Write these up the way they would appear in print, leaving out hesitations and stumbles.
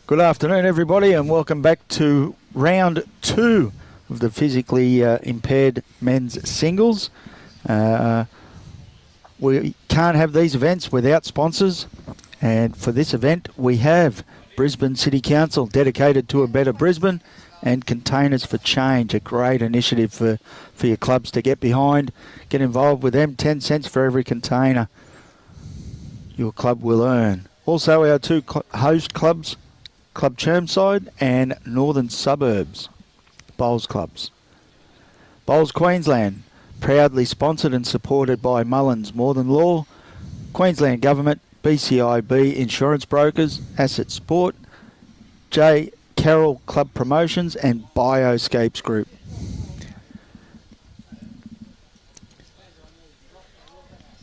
Good afternoon, everybody, and welcome back to round 2 of the physically impaired men's singles. We can't have these events without sponsors, and for this event we have Brisbane City Council, dedicated to a better Brisbane, and Containers for Change, a great initiative for your clubs to get behind. Get involved with them, 10 cents for every container your club will earn. Also our two host clubs, Club Chermside and Northern Suburbs Bowls Clubs. Bowls Queensland, proudly sponsored and supported by Mullins More Than Law, Queensland Government, BCIB Insurance Brokers, Asset Sport, J. Carroll Club Promotions and Bioscapes Group.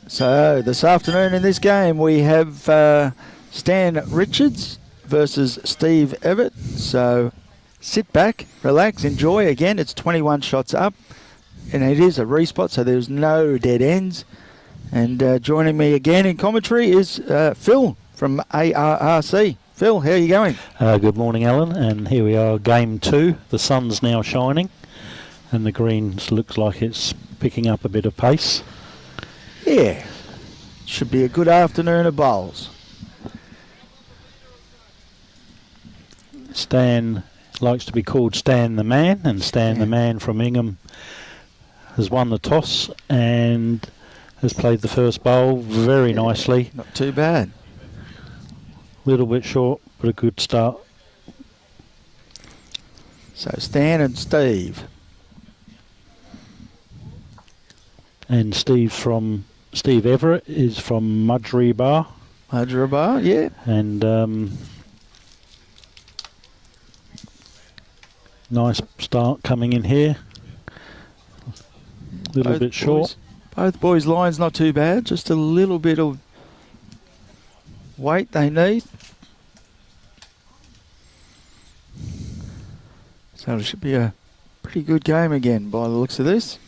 So this afternoon in this game we have Stan Richards versus Steve Evert. So sit back, relax, enjoy. Again, it's 21 shots up and it is a respot, so there's no dead ends. And joining me again in commentary is Phil from ARRC. Phil, how are you going? Good morning, Alan, and here we are, game 2. The sun's now shining and the greens looks like it's picking up a bit of pace. Yeah, should be a good afternoon of bowls. Stan likes to be called Stan the Man, and Stan the Man from Ingham has won the toss and has played the first bowl very nicely. Not too bad. Little bit short, but a good start. So Stan and Steve. And Steve Evert is from Mudgery Bar. Mudgery Bar, yeah. And nice start coming in here. Little bit short. Both boys' lines not too bad. Just a little bit of weight they need. So it should be a pretty good game again by the looks of this.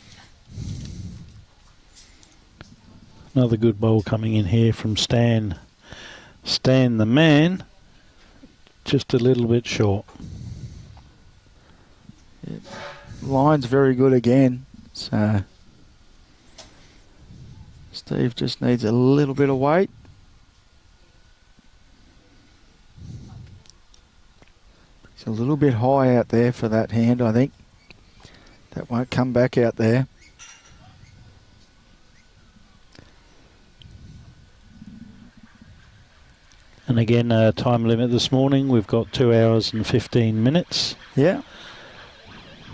Another good bowl coming in here from Stan. Stan the Man, just a little bit short. Yep. Line's very good again. So Steve just needs a little bit of weight. It's a little bit high out there for that hand, I think. That won't come back out there. And again, time limit this morning, we've got 2 hours and 15 minutes. Yeah.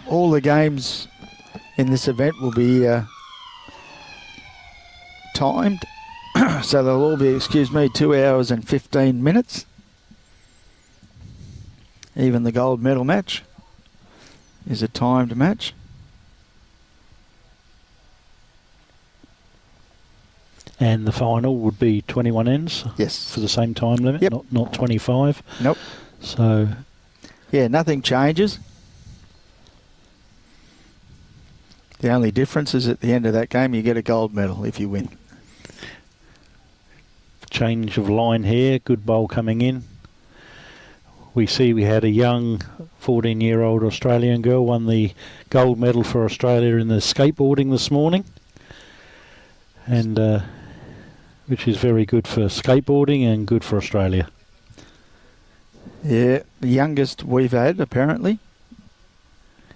All the games in this event will be timed. So they'll all be, 2 hours and 15 minutes. Even the gold medal match is a timed match. And the final would be 21 ends. Yes. For the same time limit, yep. not 25. Nope. So yeah, nothing changes. The only difference is at the end of that game you get a gold medal if you win. Change of line here, good bowl coming in. We see we had a young 14-year-old Australian girl won the gold medal for Australia in the skateboarding this morning. And which is very good for skateboarding and good for Australia. Yeah, the youngest we've had, apparently.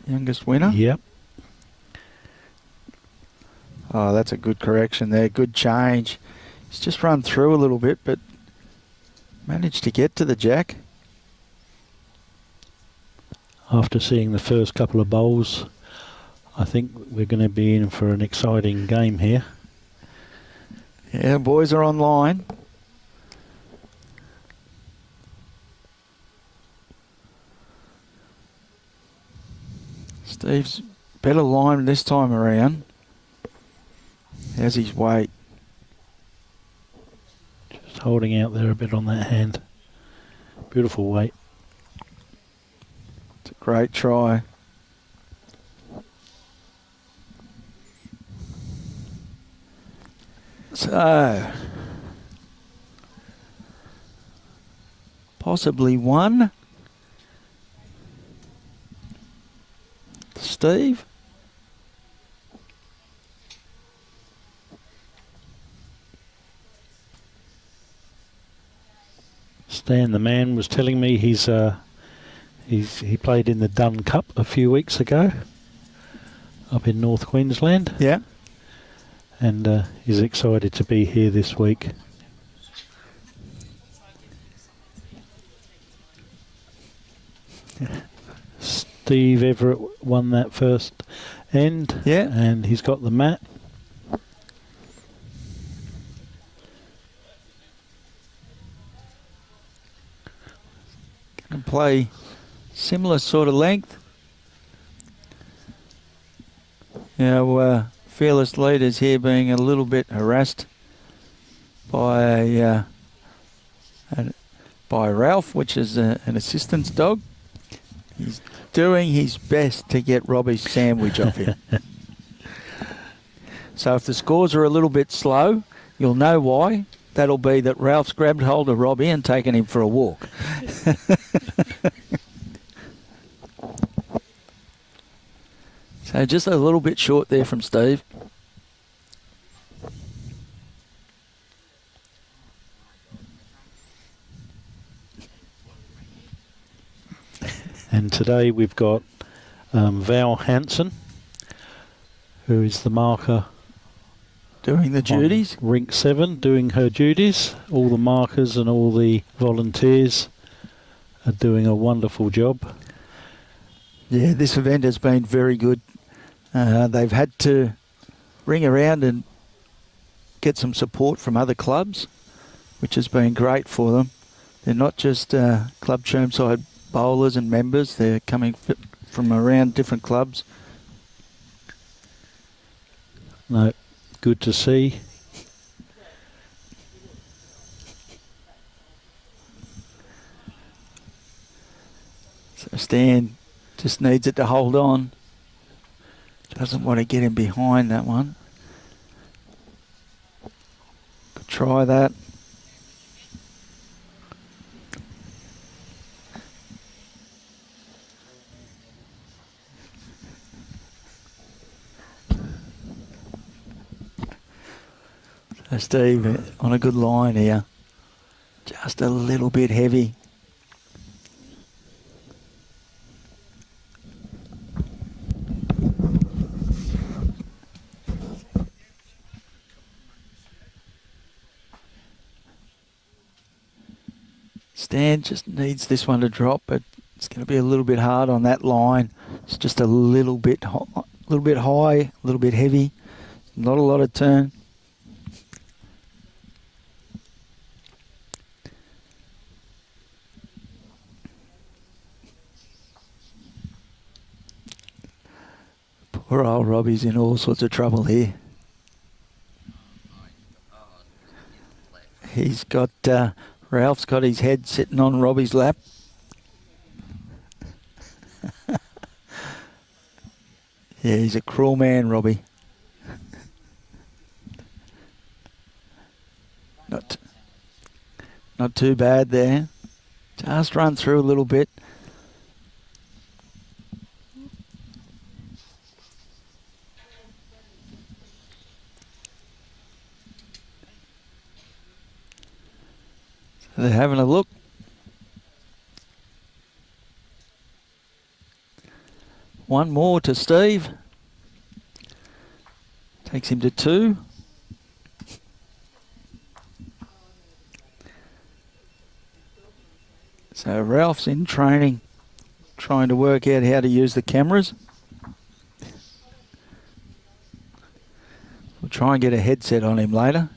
Youngest winner. Yep. Oh, that's a good correction there. Good change. He's just run through a little bit, but managed to get to the jack. After seeing the first couple of bowls, I think we're going to be in for an exciting game here. Yeah, boys are online. Steve's better line this time around. How's his weight? Just holding out there a bit on that hand. Beautiful weight. It's a great try. So, possibly one. Steve. Stan, the man, was telling me he played in the Dun Cup a few weeks ago up in North Queensland. Yeah. And he's excited to be here this week. Steve Evert won that first end. Yeah. And he's got the mat. Can play similar sort of length. Our fearless leaders here being a little bit harassed by Ralph, which is an assistance dog. He's doing his best to get Robbie's sandwich off him. So if the scores are a little bit slow, you'll know why. That'll be that Ralph's grabbed hold of Robbie and taken him for a walk. So just a little bit short there from Steve. And today we've got Val Hansen, who is the marker Doing the duties. Rink 7, doing her duties. All the markers and all the volunteers are doing a wonderful job. Yeah, this event has been very good. They've had to ring around and get some support from other clubs, which has been great for them. They're not just Club Chermside bowlers and members. They're coming from around different clubs. No, good to see. So Stan just needs it to hold on. Doesn't want to get him behind that one. Could try that. So Steve on a good line here. Just a little bit heavy. Stan just needs this one to drop, but it's going to be a little bit hard on that line. It's just a little bit high, a little bit heavy. Not a lot of turn. Poor old Robbie's in all sorts of trouble here. He's got... Ralph's got his head sitting on Robbie's lap. Yeah, he's a cruel man, Robbie. Not too bad there. Just run through a little bit. They're having a look. One more to Steve. Takes him to 2. So Ralph's in training, trying to work out how to use the cameras. We'll try and get a headset on him later.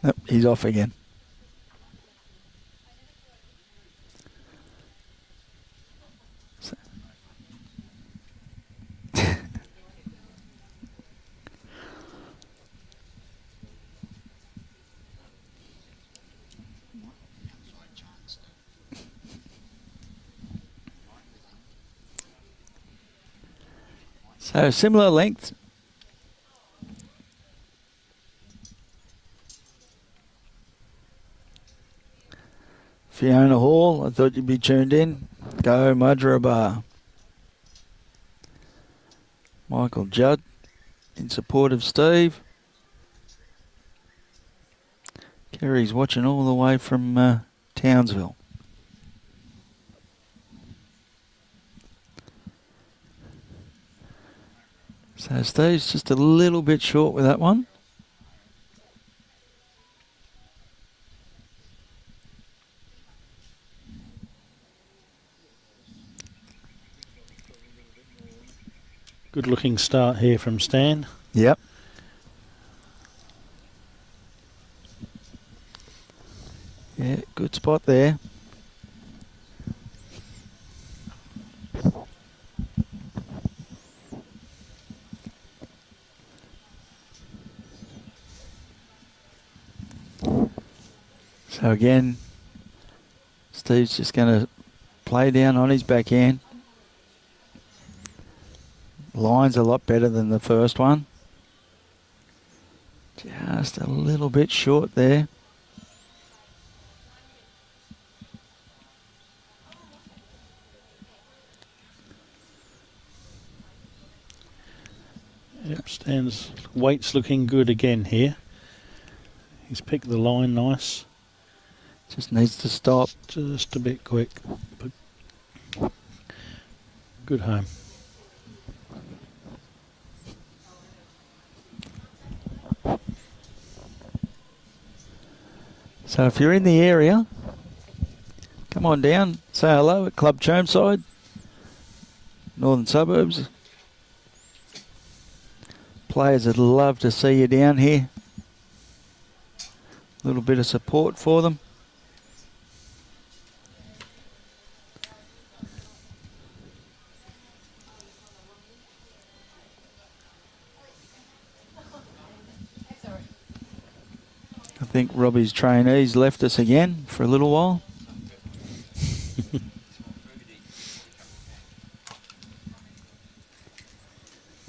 Nope, he's off again. So similar length. Fiona Hall, I thought you'd be tuned in. Go Madraba. Michael Judd in support of Steve. Kerry's watching all the way from Townsville. So Steve's just a little bit short with that one. Good looking start here from Stan. Yep. Yeah, good spot there. So again, Steve's just going to play down on his backhand. Line's a lot better than the first one. Just a little bit short there. Yep, Stan's weight's looking good again here. He's picked the line nice. Just needs to stop. Just a bit quick, but good home. So if you're in the area, come on down, say hello at Club Chermside, Northern Suburbs. Players would love to see you down here. A little bit of support for them. I think Robbie's trainees left us again for a little while.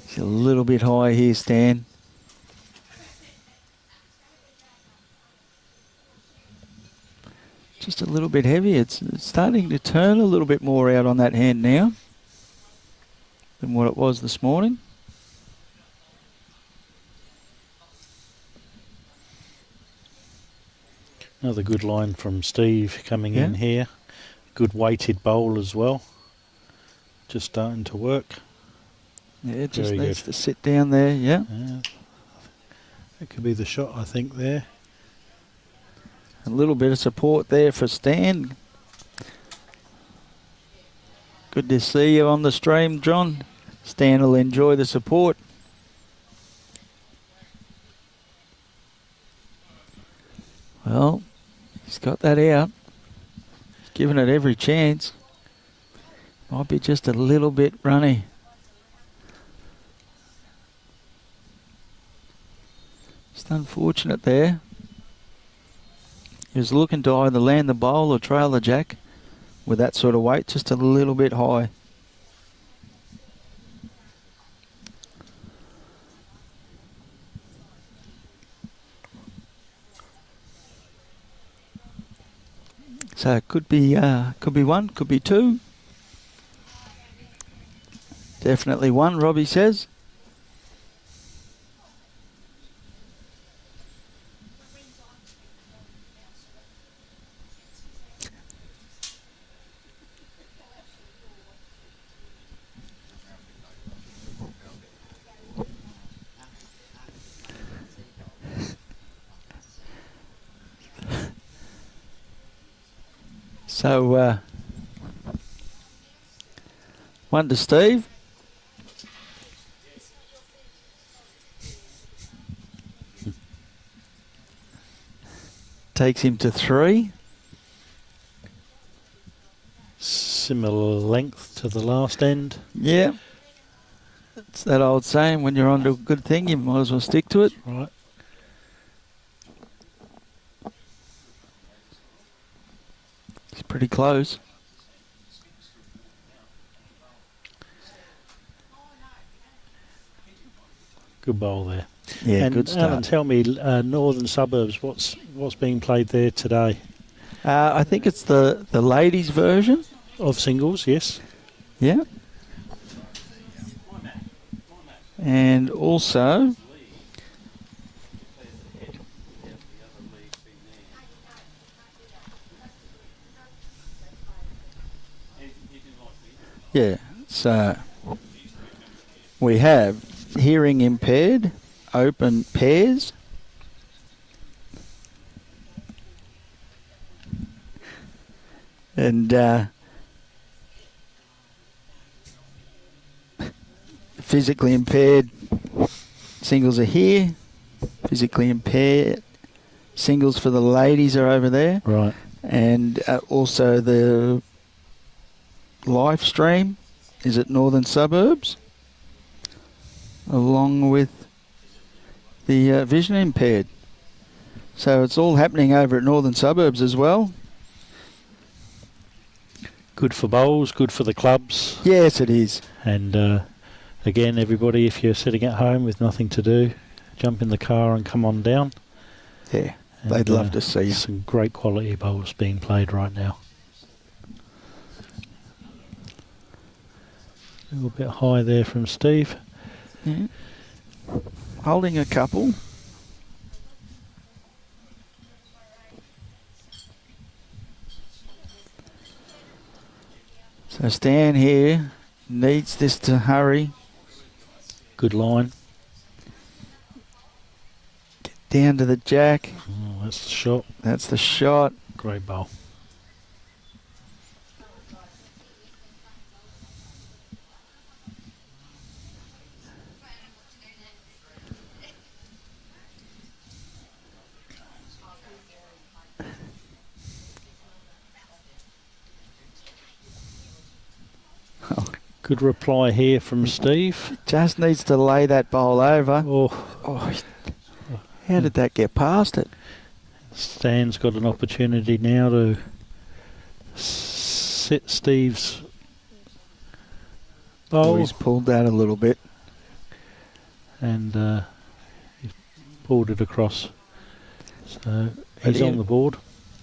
It's a little bit high here, Stan. Just a little bit heavy. It's starting to turn a little bit more out on that hand now than what it was this morning. Another good line from Steve coming in here. Good weighted bowl as well. Just starting to work. Yeah, it just Very needs good. to sit down there, yeah. That could be the shot, I think, there. A little bit of support there for Stan. Good to see you on the stream, John. Stan will enjoy the support. Well, he's got that out. He's given it every chance. Might be just a little bit runny. Just unfortunate there. He was looking to either land the bowl or trail the jack with that sort of weight, just a little bit high. So it could be one, could be two. Definitely one, Robbie says. So, one to Steve. Takes him to 3. Similar length to the last end. Yeah. It's that old saying, when you're onto a good thing, you might as well stick to it. Right. It's pretty close. Good bowl there. Yeah, and good start. Alan, tell me, Northern Suburbs, what's being played there today? I think it's the ladies' version. Of singles, yes. Yeah. And also, yeah, so we have hearing impaired, open pairs. And physically impaired singles are here. Physically impaired singles for the ladies are over there. Right. And also the live stream is at Northern Suburbs, along with the vision impaired. So it's all happening over at Northern Suburbs as well. Good for bowls, good for the clubs. Yes, it is. And again, everybody, if you're sitting at home with nothing to do, jump in the car and come on down. Yeah, And, they'd love to see you. Some great quality bowls being played right now. A little bit high there from Steve. Yeah. Holding a couple. So Stan here needs this to hurry. Good line. Get down to the jack. Oh, that's the shot. That's the shot. Great bowl. Good reply here from Steve. Just needs to lay that bowl over. Oh, How did that get past it? Stan's got an opportunity now to sit Steve's bowl. He's pulled that a little bit. And he's pulled it across. So he's But on the board.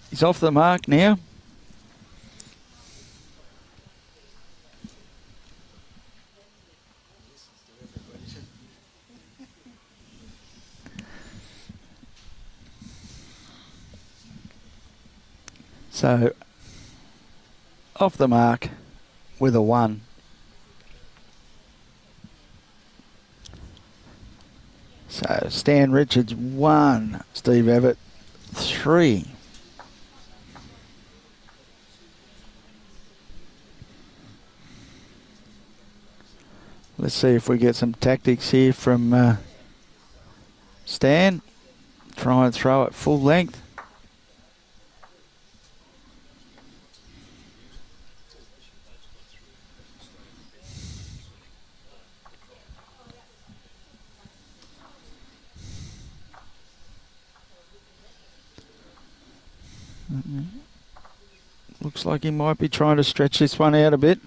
He's off the mark now. So, off the mark with a 1. So, Stan Richards 1, Steve Evert 3. Let's see if we get some tactics here from Stan. Try and throw it full length. Looks like he might be trying to stretch this one out a bit.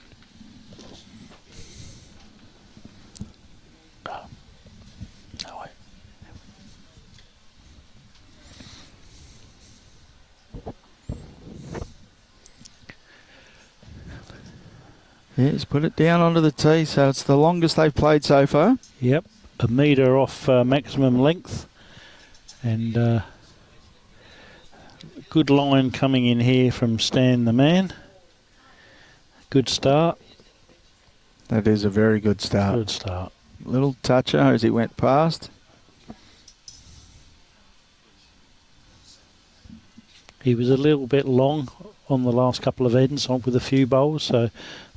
Yeah, he's put it down onto the tee, so it's the longest they've played so far. Yep, a metre off maximum length. And good line coming in here from Stan the man. Good start. That is a very good start. Good start. Little toucher as he went past. He was a little bit long on the last couple of ends with a few bowls, so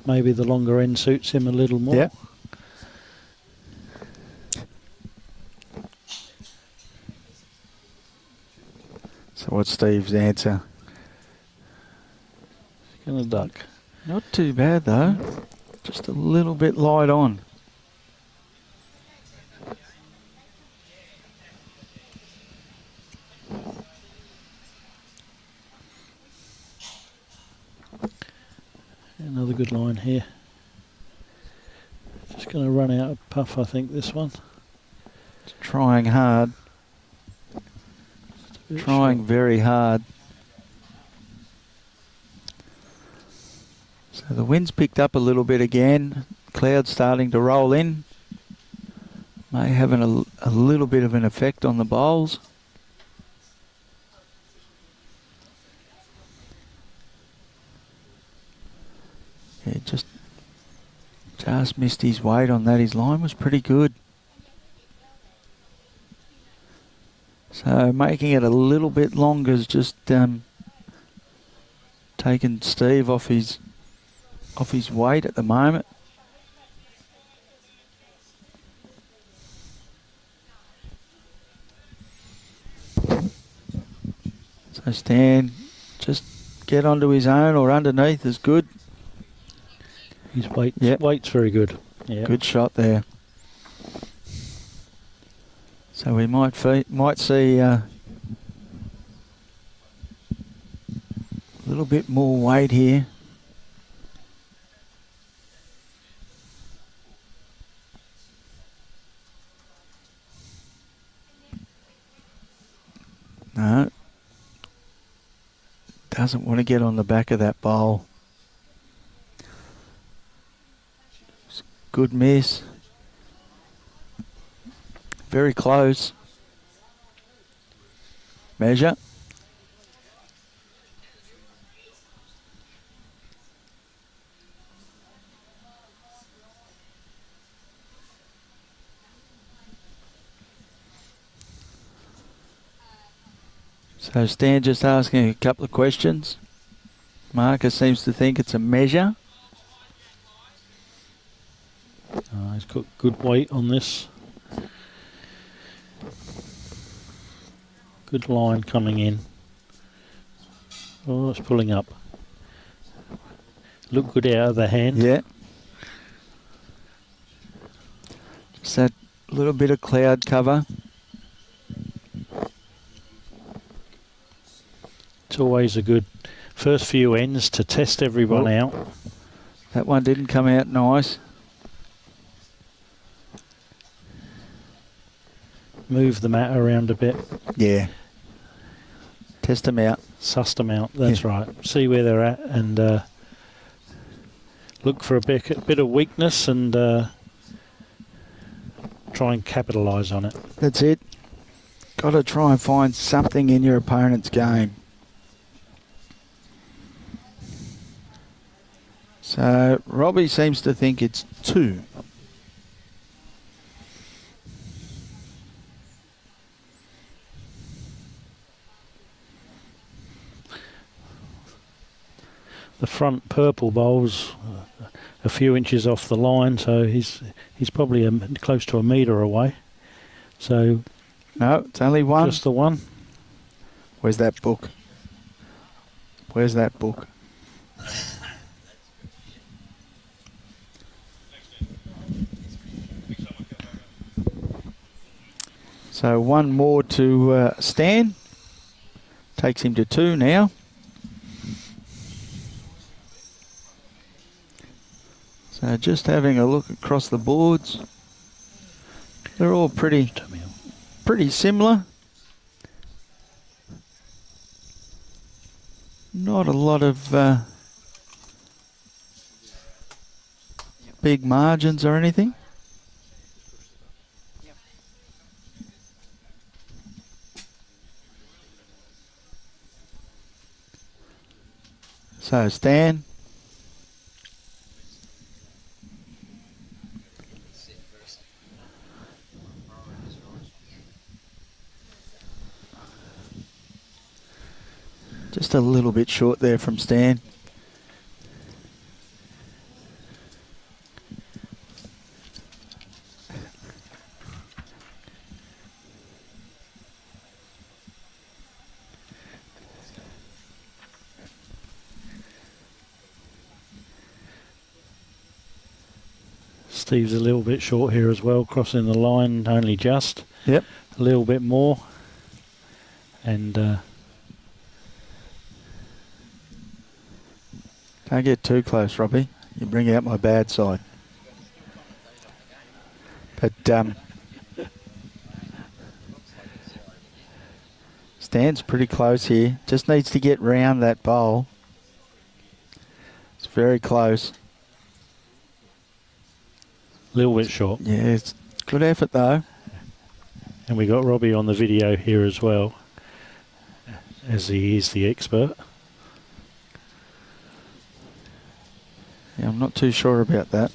maybe the longer end suits him a little more. Yeah. So what's Steve's answer? He's going to duck. Not too bad though. Just a little bit light on. Another good line here. Just going to run out of puff, I think, this one. Trying hard. Trying very hard. So the wind's picked up a little bit again. Clouds starting to roll in. May have a little bit of an effect on the bowls. Yeah, just missed his weight on that. His line was pretty good. So making it a little bit longer is just taking Steve off his weight at the moment. So Stan, just get onto his own or underneath is good. His weight's very good. Yeah. Good shot there. So we might see a little bit more weight here. No. Doesn't want to get on the back of that bowl. Good miss. Very close. Measure. So Stan just asking a couple of questions. Marcus seems to think it's a measure. He's got good weight on this. Good line coming in. Oh, it's pulling up. Look good out of the hand. Yeah. Just that little bit of cloud cover. It's always a good first few ends to test everyone out. That one didn't come out nice. Move the mat around a bit. Yeah. Test them out. Suss them out, that's right. See where they're at and look for a bit of weakness and try and capitalise on it. That's it. Got to try and find something in your opponent's game. So Robbie seems to think it's 2. The front purple bowl's a few inches off the line, so he's probably close to a metre away. So no, it's only one. Just the one. Where's that book? Where's that book? So one more to Stan. Takes him to 2 now. So just having a look across the boards. They're all pretty similar. Not a lot of big margins or anything. So Stan. Just a little bit short there from Stan. Steve's a little bit short here as well, crossing the line only just. Yep. A little bit more. And can't get too close, Robbie. You bring out my bad side. But Stan's pretty close here. Just needs to get round that bowl. It's very close. A little bit short. Yeah, it's good effort though. And we got Robbie on the video here as well, as he is the expert. Yeah, I'm not too sure about that.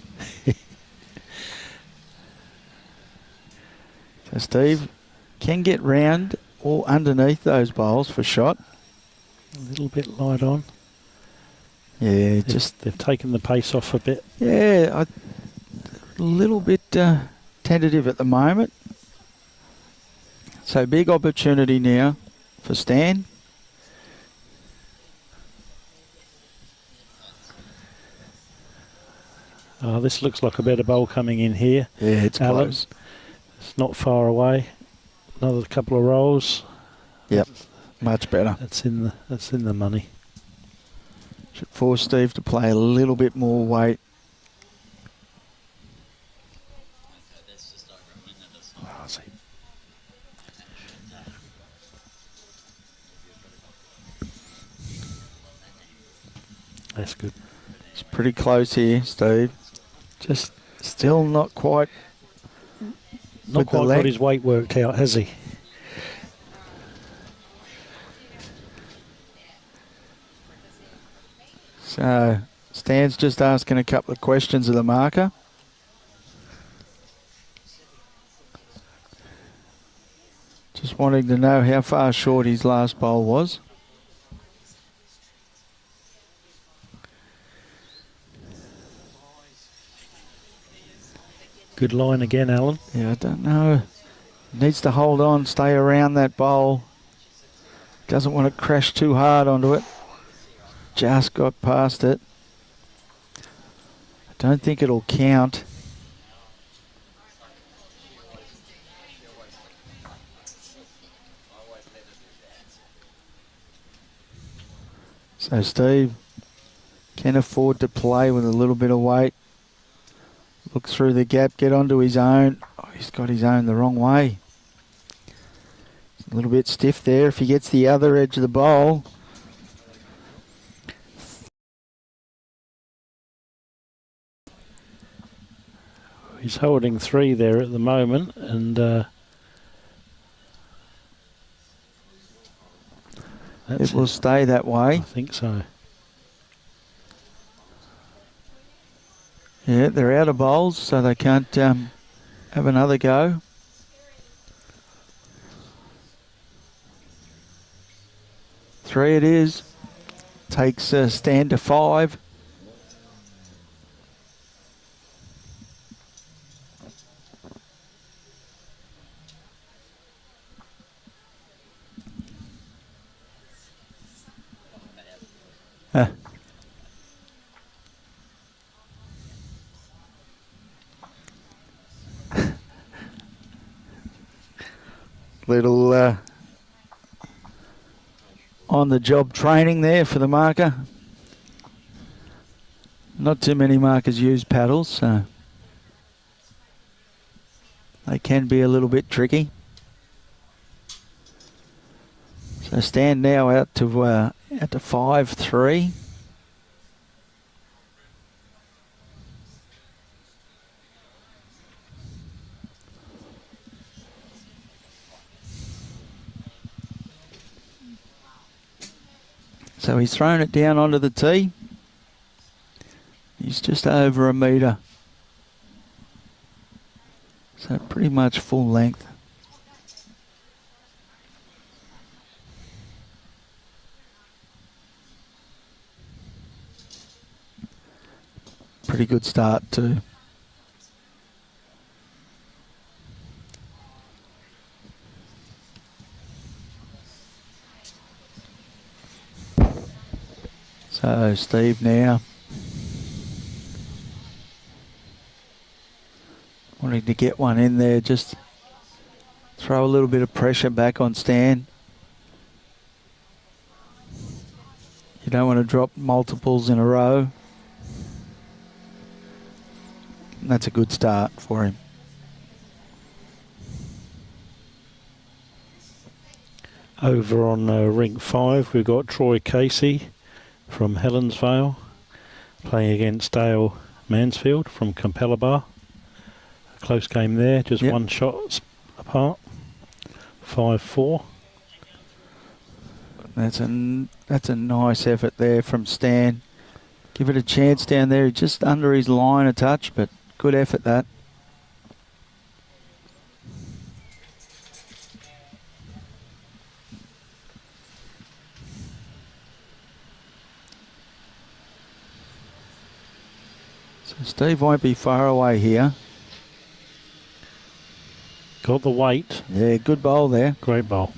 So Steve can get round or underneath those bowls for shot. A little bit light on. Yeah, They've taken the pace off a bit. Yeah, a little bit tentative at the moment. So big opportunity now for Stan. Oh, this looks like a better bowl coming in here. Yeah, it's Alan. close. It's not far away. Another couple of rolls. Yep, much better. That's in the money. Should force Steve to play a little bit more weight. Oh, I see. That's good. It's pretty close here, Steve. Just still not quite. Not quite got his weight worked out, has he? So Stan's just asking a couple of questions of the marker. Just wanting to know how far short his last bowl was. Good line again, Alan. Yeah, I don't know. Needs to hold on, stay around that bowl. Doesn't want to crash too hard onto it. Just got past it. I don't think it'll count. So Steve can afford to play with a little bit of weight. Look through the gap, get onto his own. Oh, he's got his own the wrong way. It's a little bit stiff there. If he gets the other edge of the bowl. He's holding 3 there at the moment, and It will stay that way. I think so. Yeah, they're out of bowls, so they can't have another go. Three it is. Takes Stan to 5. Little on-the-job training there for the marker. Not too many markers use paddles, so they can be a little bit tricky. So Stan now out to 5-3. So he's thrown it down onto the tee. He's just over a metre. So pretty much full length. Pretty good start too. So Steve now wanting to get one in there, just throw a little bit of pressure back on Stan. You don't want to drop multiples in a row. And that's a good start for him. Over on rink 5, we've got Troy Casey from Helensvale. playing against Dale Mansfield from Compellabah. A close game there, just one shot apart. 5-4. That's a nice effort there from Stan. Give it a chance down there, just under his line a touch, but good effort that. So Steve won't be far away here. Got the weight. Yeah, good bowl there. Great bowl.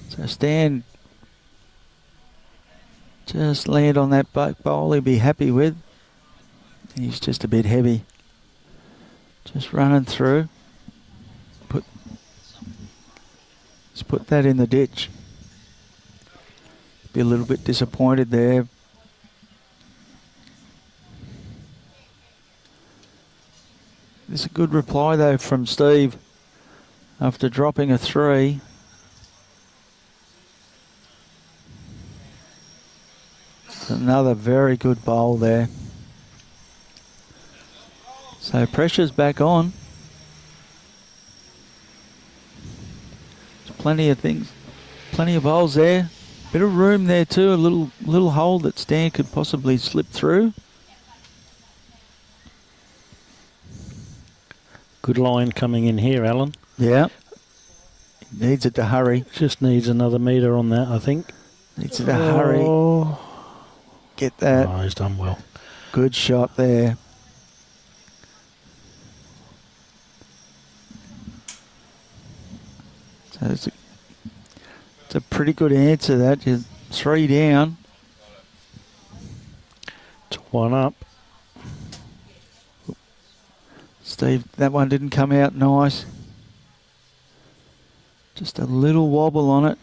So Stan, just land on that bowl he'll be happy with. He's just a bit heavy. Just running through. Let's put that in the ditch. Be a little bit disappointed there. There's a good reply though from Steve after dropping a 3. Another very good bowl there. So pressure's back on. There's plenty of things, plenty of bowls there. Bit of room there too, a little hole that Stan could possibly slip through. Good line coming in here, Alan. Yeah. Needs it to hurry. Just needs another metre on that, I think. Needs it to hurry. Get that. Oh, he's done well. Good shot there. So it's a pretty good answer that. You're 3 down. It's 1 up. Steve, that one didn't come out nice. Just a little wobble on it.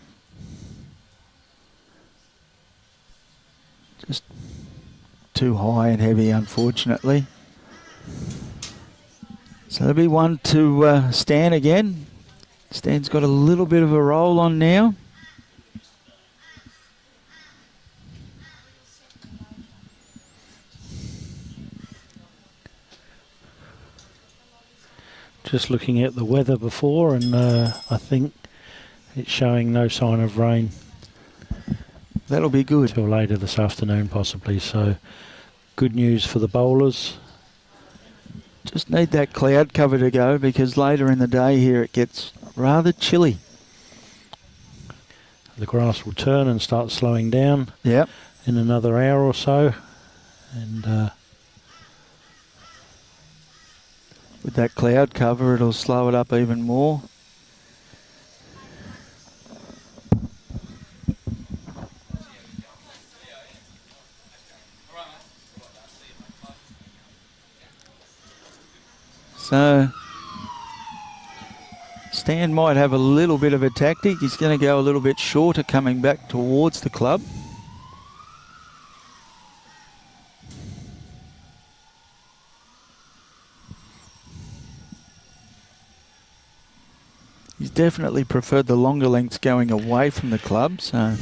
Just too high and heavy, unfortunately. So there'll be one to Stan again. Stan's got a little bit of a roll on now. Just looking at the weather before, and I think it's showing no sign of rain. That'll be good. Till later this afternoon, possibly. So, good news for the bowlers. Just need that cloud cover to go, because later in the day here it gets rather chilly. The grass will turn and start slowing down. Yep. In another hour or so, and with that cloud cover, it'll slow it up even more. So Stan might have a little bit of a tactic. He's going to go a little bit shorter coming back towards the club. He's definitely preferred the longer lengths going away from the club, so a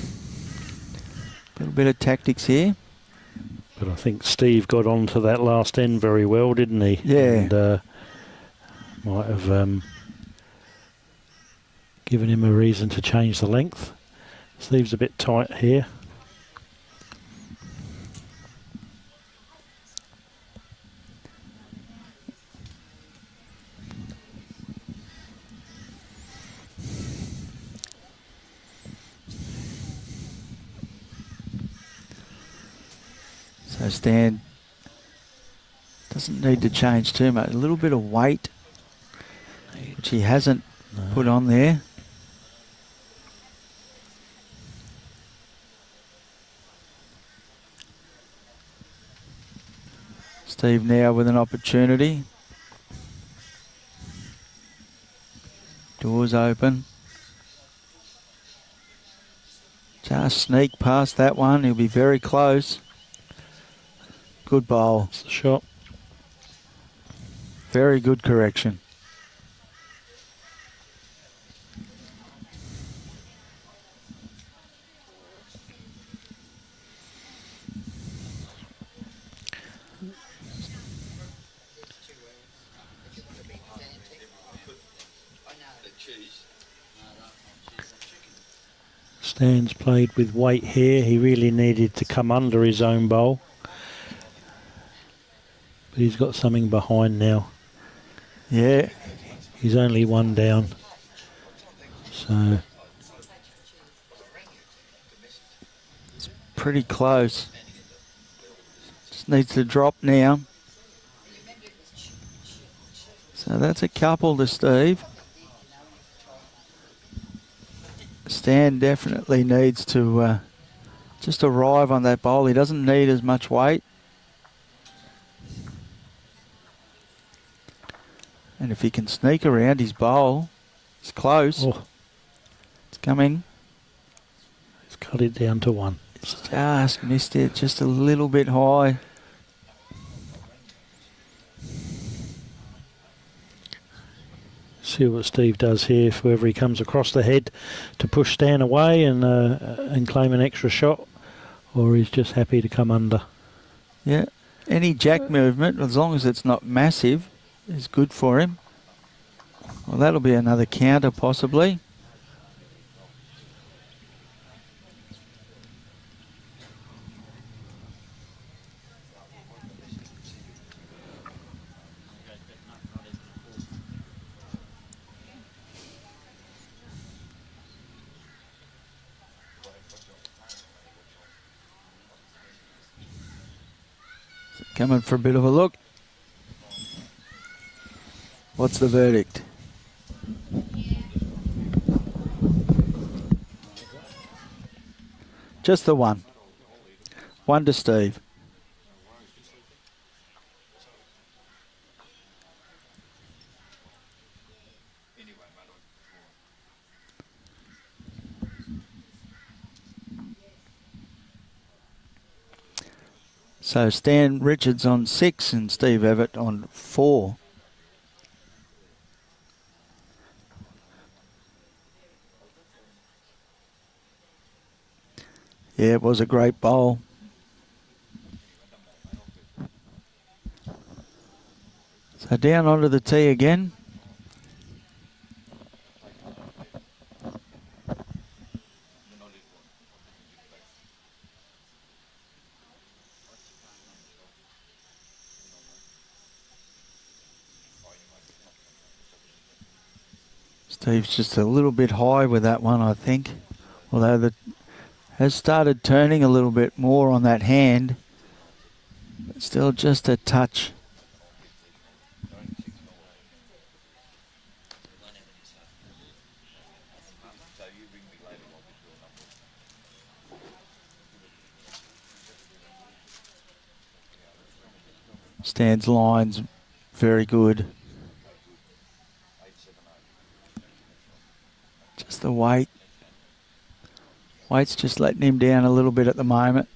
little bit of tactics here. But I think Steve got onto that last end very well, didn't he? Yeah. And might have given him a reason to change the length. Steve's a bit tight here. So Stan doesn't need to change too much. A little bit of weight, which he hasn't put on there. Steve now with an opportunity. Doors open. Just sneak past that one. He'll be very close. Good bowl. That's the shot. Very good correction. Stan's played with weight here. He really needed to come under his own bowl. But he's got something behind now. Yeah. He's only one down. So it's pretty close. Just needs to drop now. So that's a couple to Steve. Stan definitely needs to just arrive on that bowl. He doesn't need as much weight. And if he can sneak around his bowl, it's close. oh, It's coming. he's cut it down to one. It's just missed it, just a little bit high. See what Steve does here. If whoever he comes across the head to push Stan away and claim an extra shot, or he's just happy to come under. Yeah, any jack movement, as long as it's not massive, is good for him. Well, that'll be another counter possibly. Coming for a bit of a look. What's the verdict? Just the one. One to Steve. So Stan Richards on 6 and Steve Evert on 4. Yeah, it was a great bowl. So down onto the tee again. Steve's just a little bit high with that one, I think. Although the has started turning a little bit more on that hand. But still just a touch. Stan's line's very good. Just the weight. Weight's just letting him down a little bit at the moment.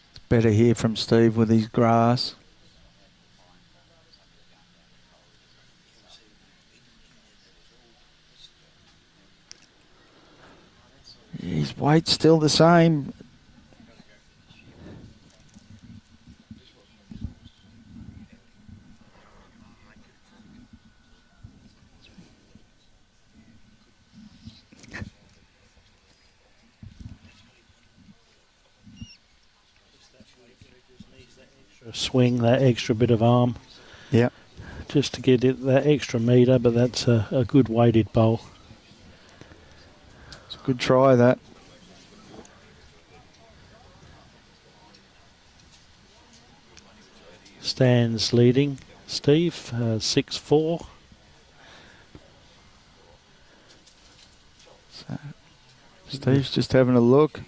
It's better here from Steve with his grass. His weight's still the same. Swing, that extra bit of arm. Yeah. Just to get it that extra metre, but that's a good weighted bowl. It's a good try, that. Stan's leading. Steve, 6-4. So Steve's just having a look.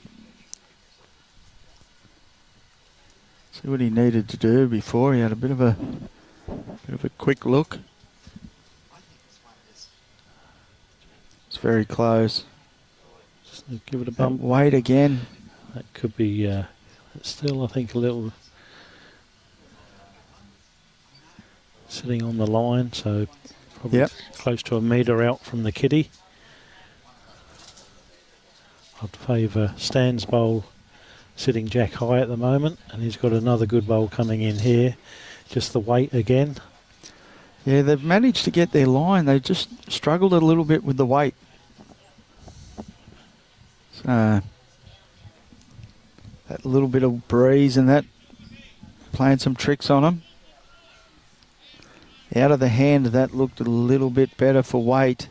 See what he needed to do before. He had a bit of a quick look. It's very close. Just give it a bump. Weight again. That could be still, I think, a little sitting on the line, so probably close to a metre out from the kitty. I'd favour Stan's bowl sitting jack high at the moment, and he's got another good bowl coming in here. Just the weight again. Yeah, they've managed to get their line. They just struggled a little bit with the weight. So that little bit of breeze and that playing some tricks on them. Out of the hand, that looked a little bit better for weight.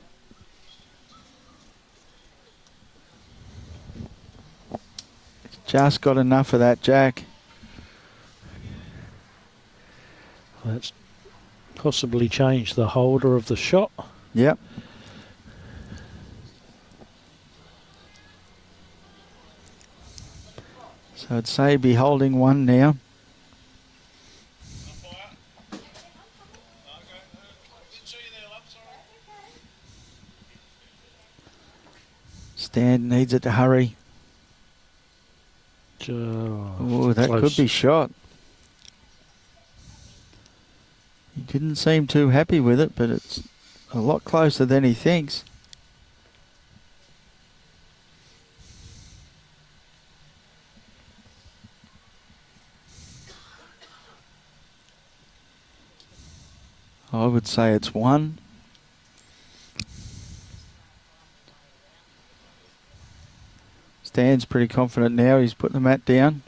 Just got enough of that jack. That's possibly changed the holder of the shot. Yep. So I'd say be holding one now. Stan needs it to hurry. Oh, that could be shot. He didn't seem too happy with it, but it's a lot closer than he thinks. I would say it's one. Stan's pretty confident now. He's put the mat down.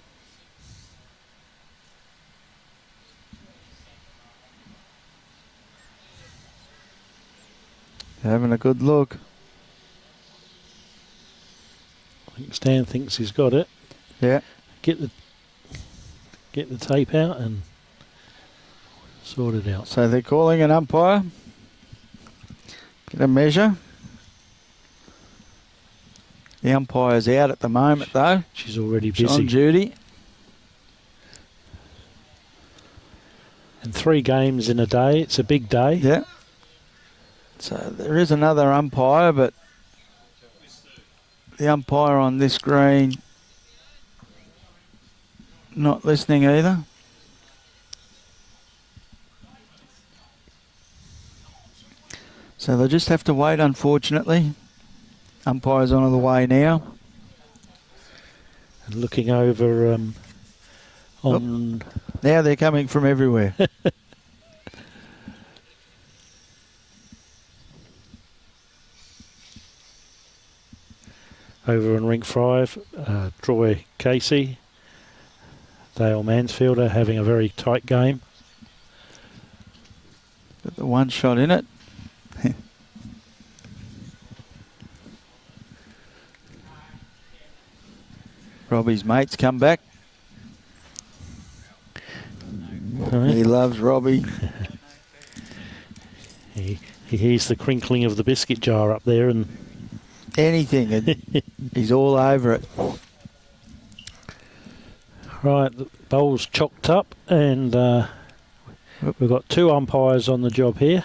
Having a good look. I think Stan thinks he's got it. Yeah. Get the tape out and sort it out. So they're calling an umpire. Get a measure. The umpire's out at the moment, though. She's already busy. She's on duty. And 3 games in a day. It's a big day. Yeah. So there is another umpire, but the umpire on this green not listening either. So they'll just have to wait, unfortunately. Umpire's on the way now. And looking over on... Now they're coming from everywhere. Over on rink 5, Troy Casey, Dale Mansfielder having a very tight game. Got the one shot in it. Robbie's mates come back. He loves Robbie. He hears the crinkling of the biscuit jar up there and anything, and he's all over it. Right, the bowl's chocked up, and we've got 2 umpires on the job here.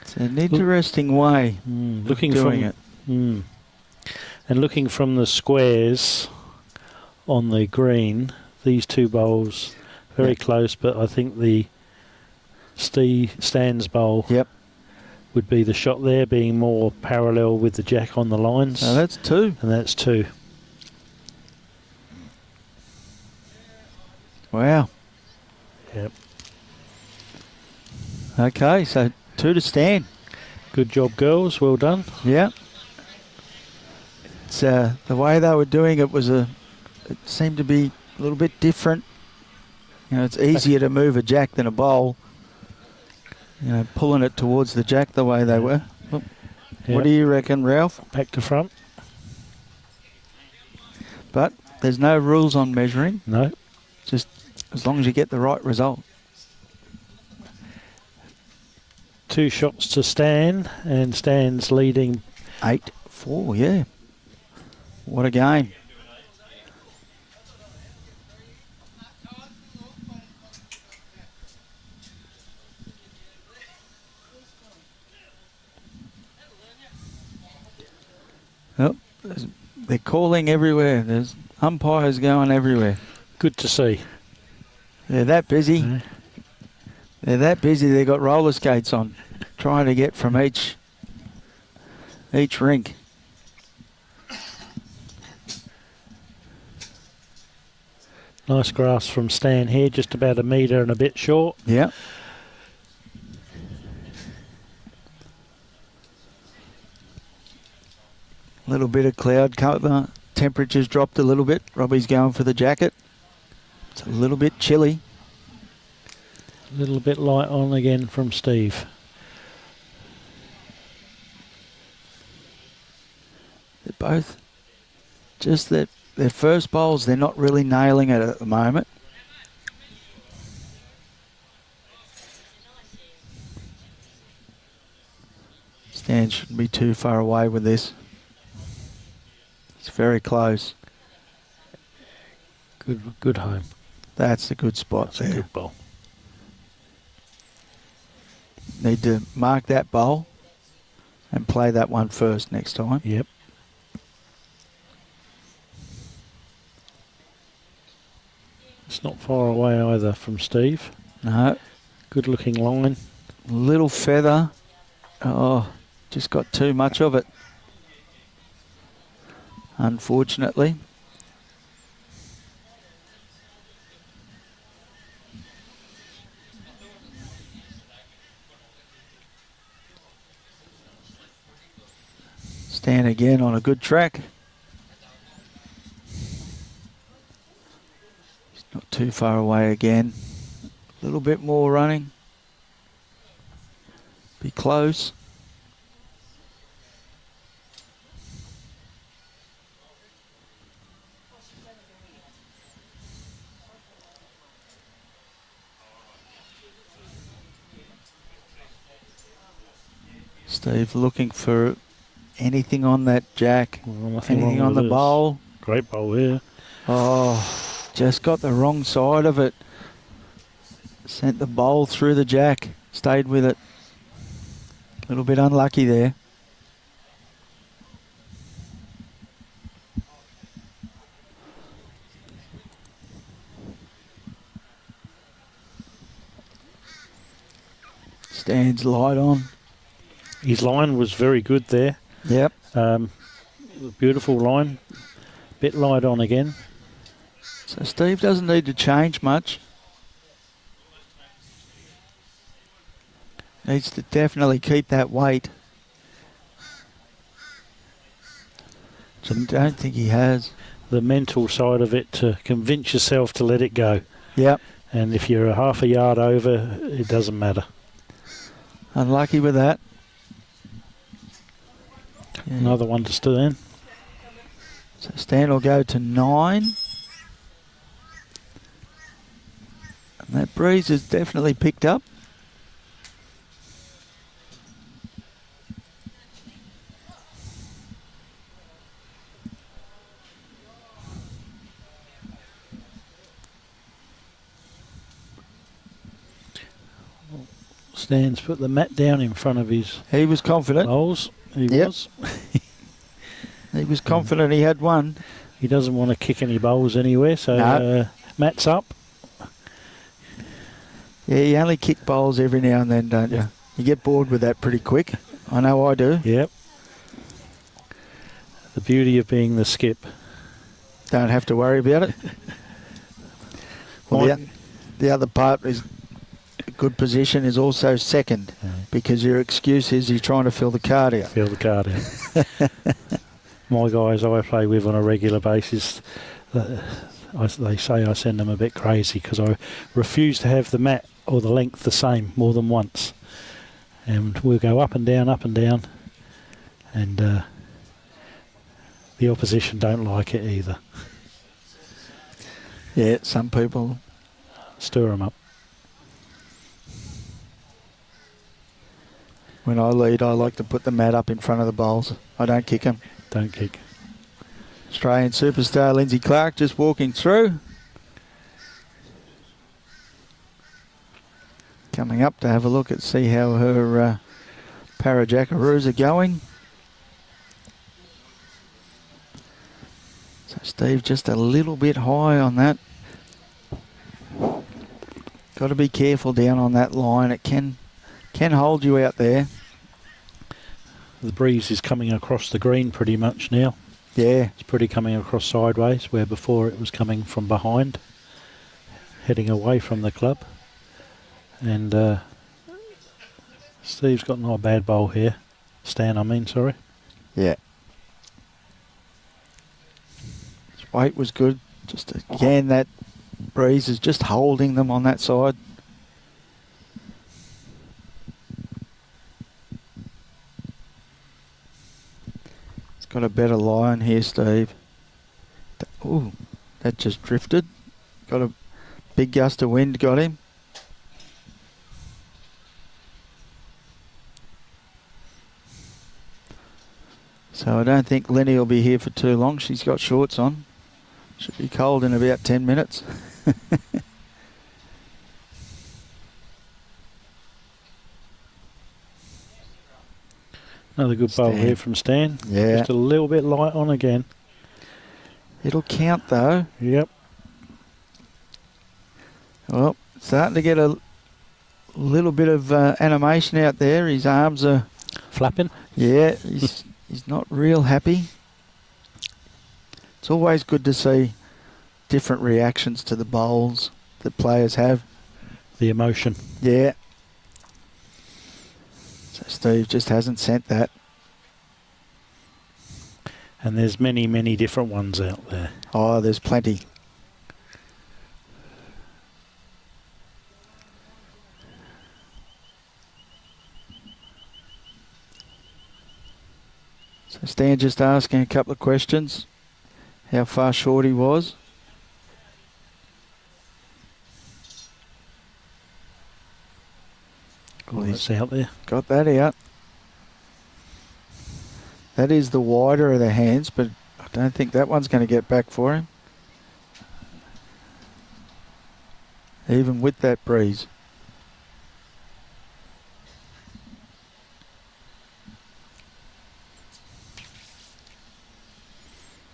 It's an interesting way looking of doing from, it. And looking from the squares on the green, these 2 bowls very close, but I think the Stan's bowl would be the shot there, being more parallel with the jack on the lines. So that's 2. And that's 2. Wow. Yep. Okay, so 2 to Stan. Good job, girls. Well done. Yeah. It's the way they were doing it was it seemed to be a little bit different. You know, it's easier to move a jack than a bowl. You know, pulling it towards the jack the way they were. Oh. What do you reckon, Ralph? Back to front. But there's no rules on measuring. No. Just as long as you get the right result. 2 shots to Stan, and Stan's leading 8-4, yeah. What a game. They're calling everywhere. There's umpires going everywhere. Good to see. They're that busy. Yeah. They're that busy. They've got roller skates on, trying to get from each rink. Nice grass from Stan here, just about a metre and a bit short. Yeah. Little bit of cloud cover. Temperatures dropped a little bit. Robbie's going for the jacket. It's a little bit chilly. A little bit light on again from Steve. They're both just their first bowls. They're not really nailing it at the moment. Stan shouldn't be too far away with this. It's very close. Good home. That's a good spot. That's there. a good bowl. Need to mark that bowl and play that one first next time. Yep. It's not far away either from Steve. No. Good looking line. Little feather. Oh, just got too much of it. Unfortunately. Stan again on a good track. He's not too far away again. A little bit more running. Be close. Steve looking for anything on that jack, Well, nothing anything wrong on with the this. bowl. Great bowl here. Oh, just got the wrong side of it. Sent the bowl through the jack, stayed with it. A little bit unlucky there. Stan's light on. His line was very good there. Yep. Beautiful line. Bit light on again. So Steve doesn't need to change much. Needs to definitely keep that weight. I don't think he has. The mental side of it, to convince yourself to let it go. Yep. And if you're a half a yard over, it doesn't matter. Unlucky with that. Yeah. Another one to Stan. So Stan will go to 9. And that breeze has definitely picked up. Stan's put the mat down in front of his He was confident. bowls. He Yep. was. He was confident he had one. He doesn't want to kick any bowls anywhere, so No. mat's up. Yeah, you only kick bowls every now and then, don't you? You get bored with that pretty quick. I know I do. Yep. The beauty of being the skip. Don't have to worry about it. Well, Mike- the other part is a good position is also second, because your excuse is you're trying to fill the card out. Fill the card out. My guys I play with on a regular basis, they say I send them a bit crazy because I refuse to have the mat or the length the same more than once. And we'll go up and down, and the opposition don't like it either. Yeah, some people. Stir them up. When I lead, I like to put the mat up in front of the bowls. I don't kick them. Don't kick. Australian superstar Lindsay Clark just walking through. Coming up to have a look at see how her Parajackaroos are going. Steve just a little bit high on that. Got to be careful down on that line. It can hold you out there. The breeze is coming across the green pretty much now. Yeah. It's pretty coming across sideways, where before it was coming from behind, heading away from the club. And Steve's got not a bad bowl here. Stan, I mean, sorry. Yeah. His weight was good. Just again, that breeze is just holding them on that side. It's got a better line here, Steve. Ooh, that just drifted. Got a big gust of wind, got him. So I don't think Lenny will be here for too long. She's got shorts on. Should be cold in about 10 minutes. Another good bowl here from Stan. Yeah. Just a little bit light on again. It'll count though. Yep. Well, starting to get a little bit of animation out there. His arms are flapping. Yeah, he's not real happy. It's always good to see different reactions to the bowls that players have. The emotion. Yeah. So Steve just hasn't sent that. And there's many, many different ones out there. Oh, there's plenty. So Stan just asking a couple of questions. How far short he was. Oh, that's out there. Got that out. That is the wider of the hands, but I don't think that one's going to get back for him. Even with that breeze.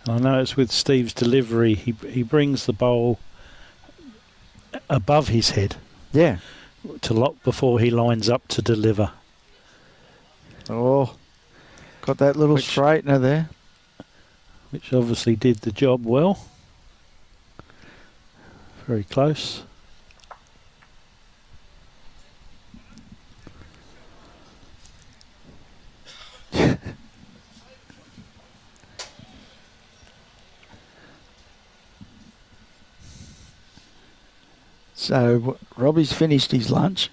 I know it's with Steve's delivery. He brings the bowl above his head. Yeah. To lock before he lines up to deliver. Oh, got that little straightener there. Which obviously did the job well. Very close. So Robbie's finished his lunch,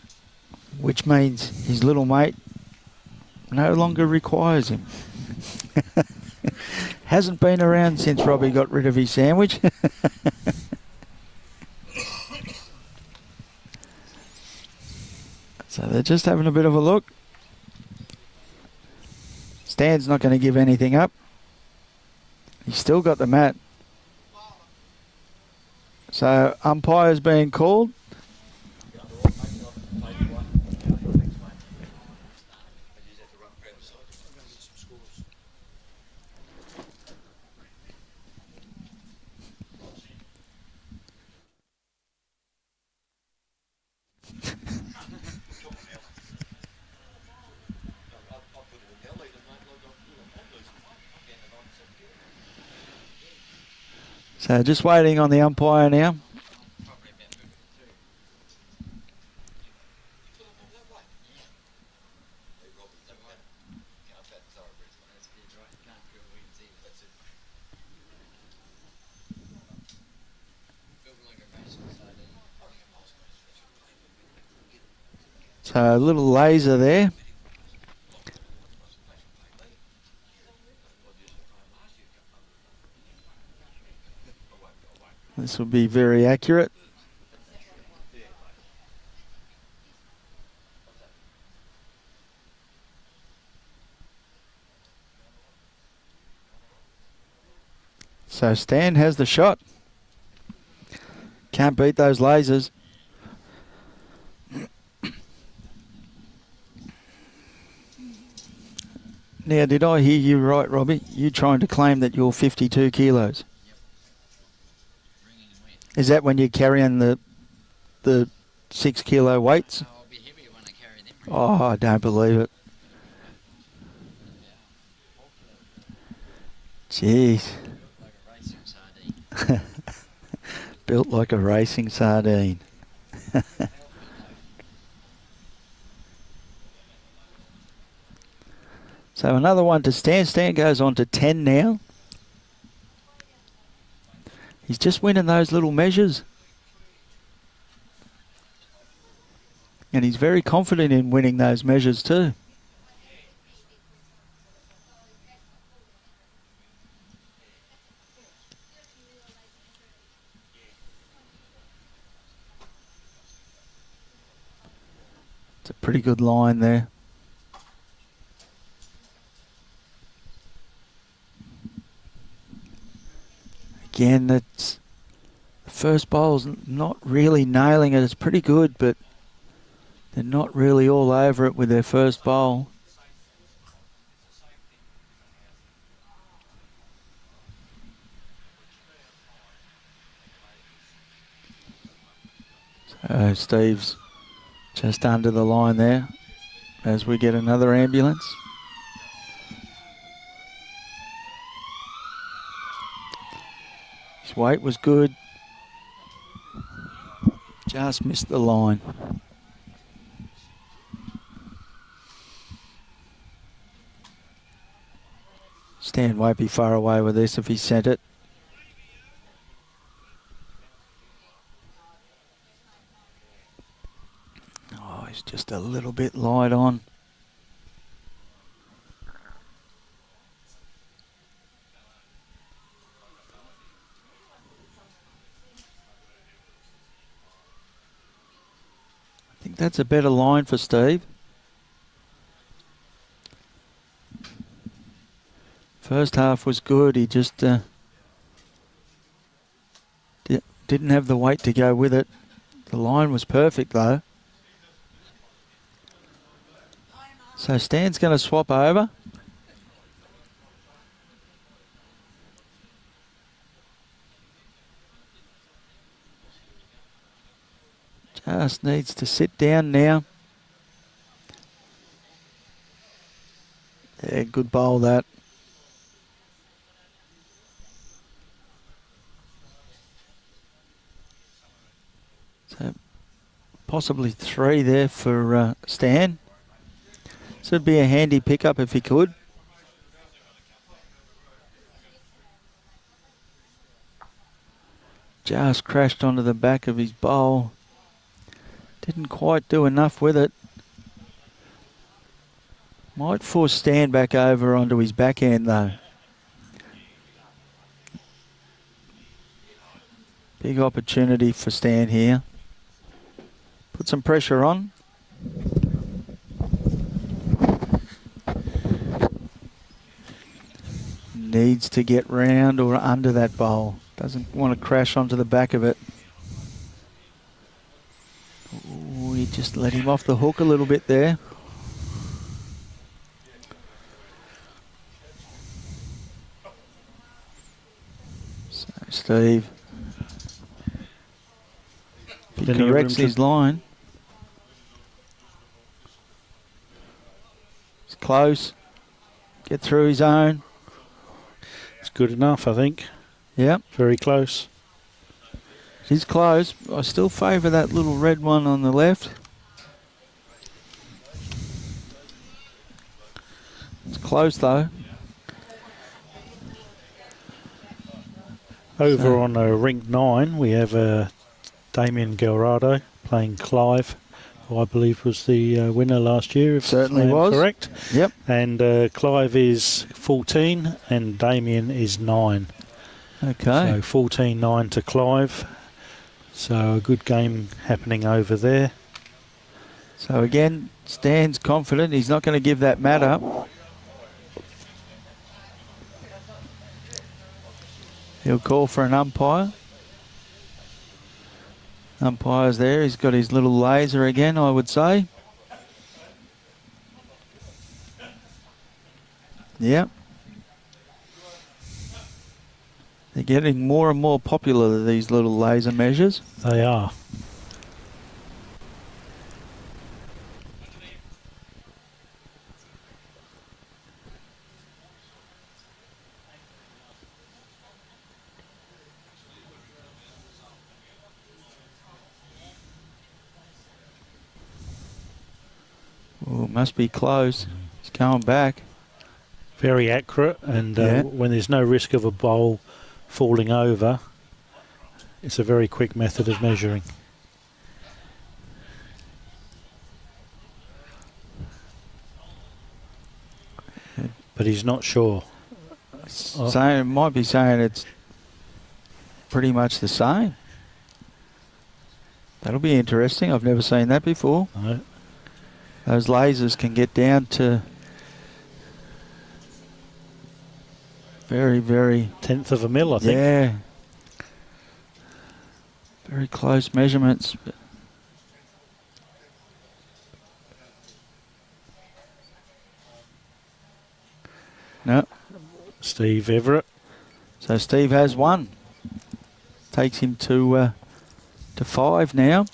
which means his little mate no longer requires him. Hasn't been around since Robbie got rid of his sandwich. So they're just having a bit of a look. Stan's not going to give anything up. He's still got the mat. So umpire's being called. So just waiting on the umpire now. So a little laser there. This will be very accurate. So Stan has the shot. Can't beat those lasers. Now, did I hear you right, Robbie? You trying to claim that you're 52 kilos? Is that when you're carrying the 6 kilo weights? I'll be heavy when I carry them. Oh, I don't believe it. Jeez. Like a racing sardine. Built like a racing sardine. So another one to Stan. Stan goes on to 10 now. He's just winning those little measures. And he's very confident in winning those measures too. It's a pretty good line there. Again, that's the first bowl's not really nailing it. It's pretty good, but they're not really all over it with their first bowl. So Steve's just under the line there as we get another ambulance. His weight was good. Just missed the line. Stan won't be far away with this if he sent it. Oh, he's just a little bit light on. I think that's a better line for Steve. First half was good. He just didn't have the weight to go with it. The line was perfect though. So Stan's going to swap over. Just needs to sit down now. Yeah, good bowl that. So possibly 3 there for Stan. So it'd be a handy pickup if he could. Just crashed onto the back of his bowl. Didn't quite do enough with it. Might force Stan back over onto his backhand though. Big opportunity for Stan here. Put some pressure on. Needs to get round or under that bowl. Doesn't want to crash onto the back of it. Ooh, he just let him off the hook a little bit there. So Steve, if he corrects his line. It's close. Get through his own. It's good enough, I think. Yep. Very close. He's close. I still favour that little red one on the left. It's close though. Over on ring 9, we have Damien Gallardo playing Clive, who I believe was the winner last year, if certainly I am was. correct. Yep. And Clive is 14 and Damien is 9. Okay. So 14-9 to Clive. So a good game happening over there. So again, Stan's confident. He's not going to give that mat up. He'll call for an umpire. Umpire's there. He's got his little laser again, I would say. Yep. They're getting more and more popular, these little laser measures. They are. Oh, must be close. It's going back. Very accurate, and Yeah. when there's no risk of a bowl falling over, it's a very quick method of measuring. But he's not sure. Oh. Saying, might be saying it's pretty much the same. That'll be interesting. I've never seen that before. No. Those lasers can get down to very, very... Tenth of a mil, I think. Yeah. Very close measurements. No. Steve Evert. So Steve has one. Takes him to 5 now.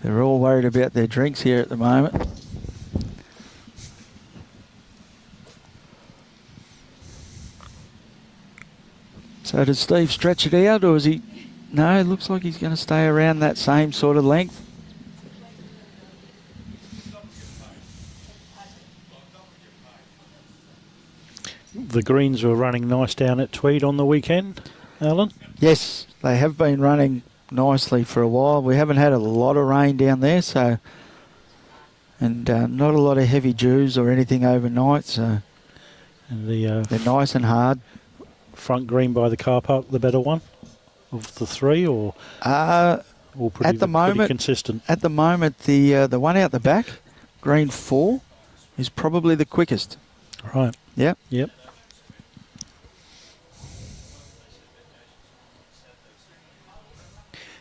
They're all worried about their drinks here at the moment. So does Steve stretch it out, or is he... No, it looks like he's going to stay around that same sort of length. The greens were running nice down at Tweed on the weekend, Alan. Yes, they have been running nicely for a while. We haven't had a lot of rain down there, so... And not a lot of heavy dews or anything overnight, so... And the they're nice and hard. front green by the car park, the better one of the three, or all pretty, at the moment, pretty consistent? At the moment, the one out the back, green 4, is probably the quickest. Right. Yep. Yep.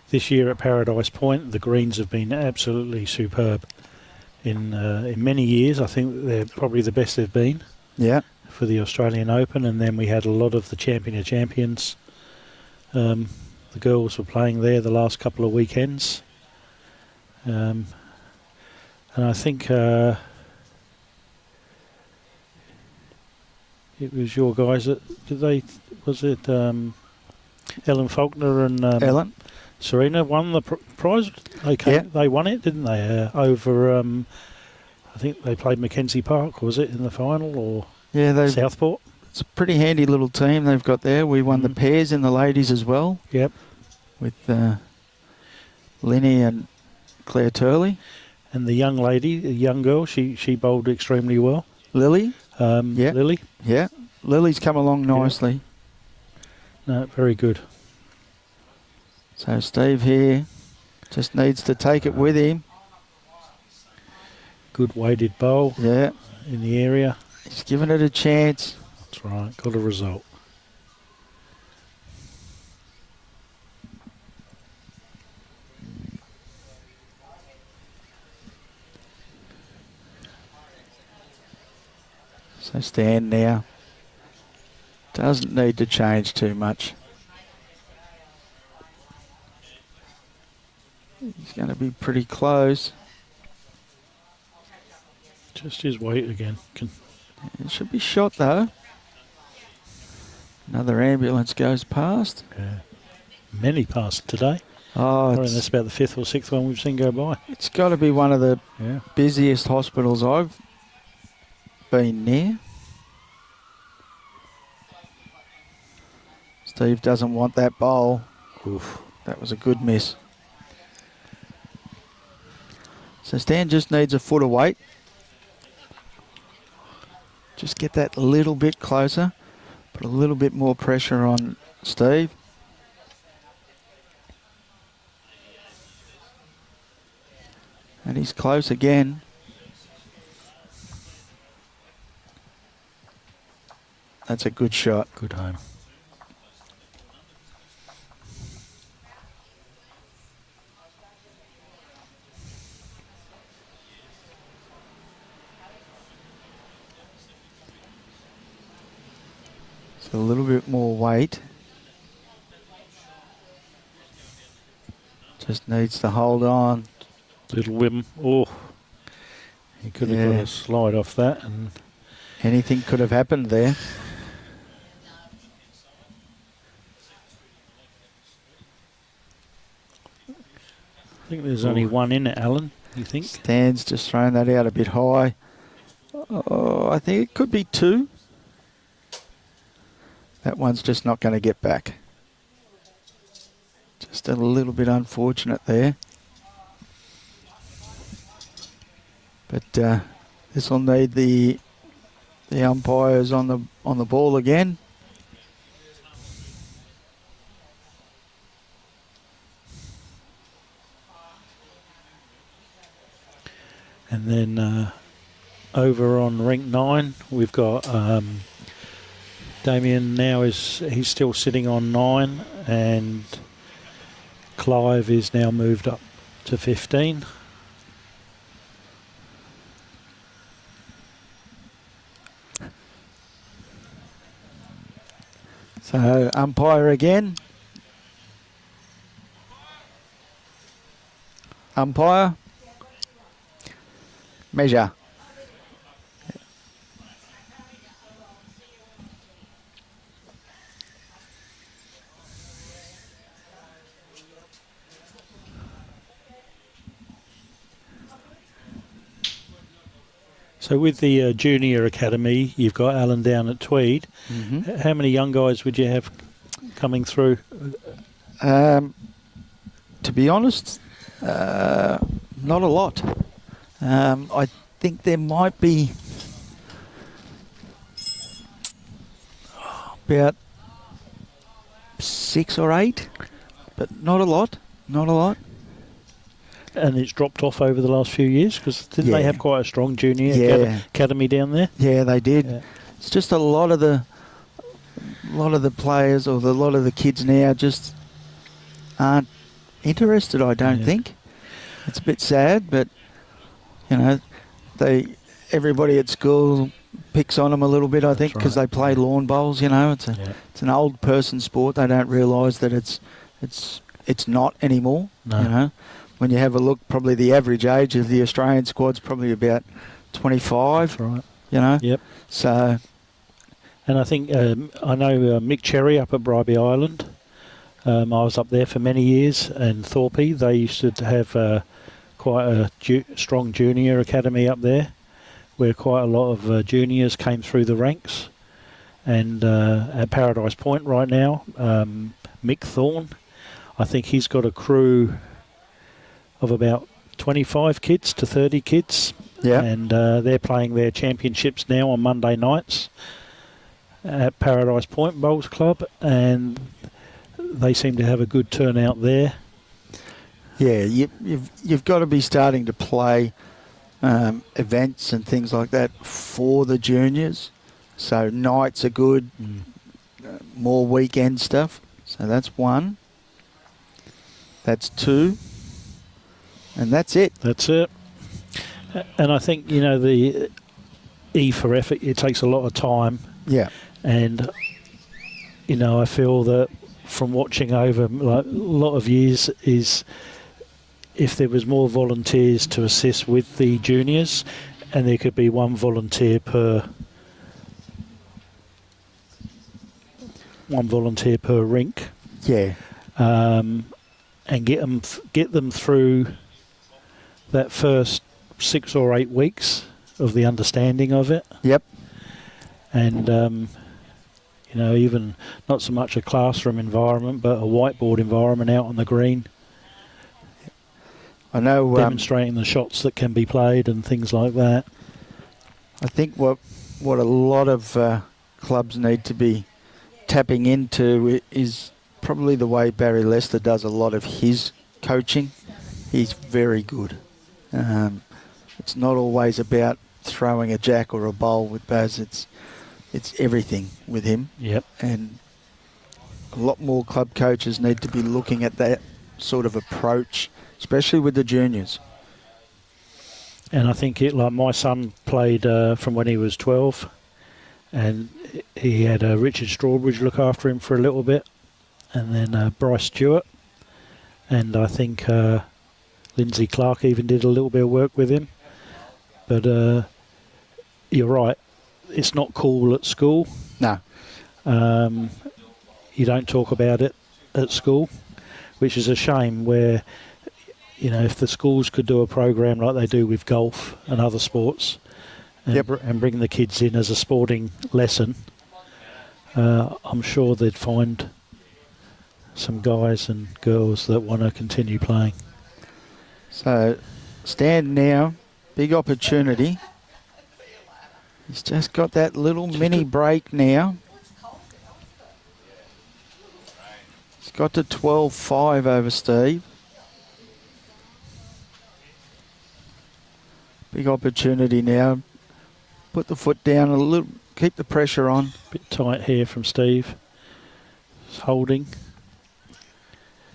This year at Paradise Point, the greens have been absolutely superb. In many years, I think they're probably the best they've been. Yeah. For the Australian Open, and then we had a lot of the Champion of Champions. The girls were playing there the last couple of weekends, and I think it was your guys that was it Ellen Faulkner and Ellen. Serena won the prize. They won it, didn't they? Over I think they played Mackenzie Park, was it, in the final, or? Yeah, Southport. It's a pretty handy little team they've got there. We won the pairs in the ladies as well. Yep. With Linny and Claire Turley. And the young lady, the young girl, she bowled extremely well. Lily. Yeah. Lily. Yeah. Lily's come along nicely. Yeah. No, very good. So Steve here just needs to take it with him. Good weighted bowl. Yeah. In the area. He's given it a chance. That's right, got a result. So Stan now doesn't need to change too much. He's going to be pretty close. Just his weight again. It should be shot though. Another ambulance goes past. Yeah. Many passed today. Oh, I reckon that's about the 5th or 6th one we've seen go by. It's got to be one of the busiest hospitals I've been near. Steve doesn't want that bowl. Oof. That was a good miss. So Stan just needs a foot of weight. Just get that little bit closer. Put a little bit more pressure on Steve. And he's close again. That's a good shot. Good home. So a little bit more weight. Just needs to hold on. Little whim. Oh, he could have got a slide off that. And anything could have happened there. I think there's only one in it, Alan, you think? Stan's just thrown that out a bit high. Oh, I think it could be 2. That one's just not going to get back. Just a little bit unfortunate there. But this will need the umpires on the ball again. And then over on rink 9, we've got Damien now he's still sitting on 9, and Clive is now moved up to 15. So umpire again. Umpire. Measure. So with the junior academy, you've got Alan down at Tweed. Mm-hmm. How many young guys would you have coming through? To be honest, not a lot. I think there might be about 6 or 8, but not a lot. Not a lot. And it's dropped off over the last few years, because didn't they have quite a strong junior academy down there? Yeah, they did. Yeah. It's just a lot of the players or a lot of the kids now just aren't interested. I don't think. It's a bit sad, but you know, everybody at school picks on them a little bit. I think because they play lawn bowls. You know, it's an old person sport. They don't realise that it's not anymore. No. You know. When you have a look, probably the average age of the Australian squad's probably about 25. That's right. You know? Yep. So... And I think, I know Mick Cherry up at Bribey Island. I was up there for many years, and Thorpe, they used to have quite a strong junior academy up there, where quite a lot of juniors came through the ranks. And at Paradise Point right now, Mick Thorne, I think he's got a crew of about 25 kids to 30 kids. Yeah. And they're playing their championships now on Monday nights at Paradise Point Bowls Club, and they seem to have a good turnout there. Yeah, you've got to be starting to play events and things like that for the juniors. So nights are good, more weekend stuff. So that's 1. That's 2. And that's it. That's it. And I think, you know, the E for effort, it takes a lot of time. Yeah. And, you know, I feel that from watching over like a lot of years is if there was more volunteers to assist with the juniors, and there could be 1 volunteer per rink. Yeah. And get them through that first 6 or 8 weeks of the understanding of it. Yep. And, you know, even not so much a classroom environment, but a whiteboard environment out on the green. I know. Demonstrating the shots that can be played and things like that. I think what a lot of clubs need to be tapping into is probably the way Barry Lester does a lot of his coaching. He's very good. It's not always about throwing a jack or a bowl with Baz. It's it's everything with him. Yep. And a lot more club coaches need to be looking at that sort of approach, especially with the juniors. And I think like my son played from when he was 12, and he had Richard Strawbridge look after him for a little bit, and then Bryce Stewart, and I think Lindsay Clark even did a little bit of work with him. But you're right, it's not cool at school. No. You don't talk about it at school, which is a shame. Where, you know, if the schools could do a program like they do with golf and other sports, and, and bring the kids in as a sporting lesson, I'm sure they'd find some guys and girls that want to continue playing. So, Stan now, big opportunity. He's just got that little mini break now. He's got to 12-5 over Steve. Big opportunity now. Put the foot down a little, keep the pressure on. Bit tight here from Steve. It's holding.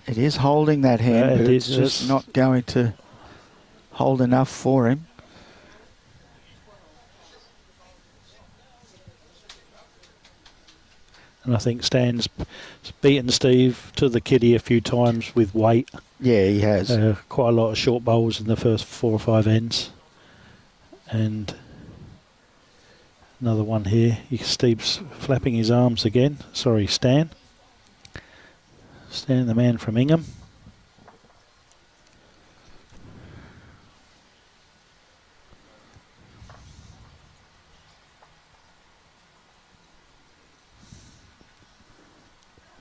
It is holding that hand, but it's just yes. not going to hold enough for him. And I think Stan's beaten Steve to the kitty a few times with weight. Yeah, he has. Quite a lot of short bowls in the first 4 or 5 ends. And another one here. Steve's flapping his arms again. Sorry, Stan. Stan, the man from Ingham.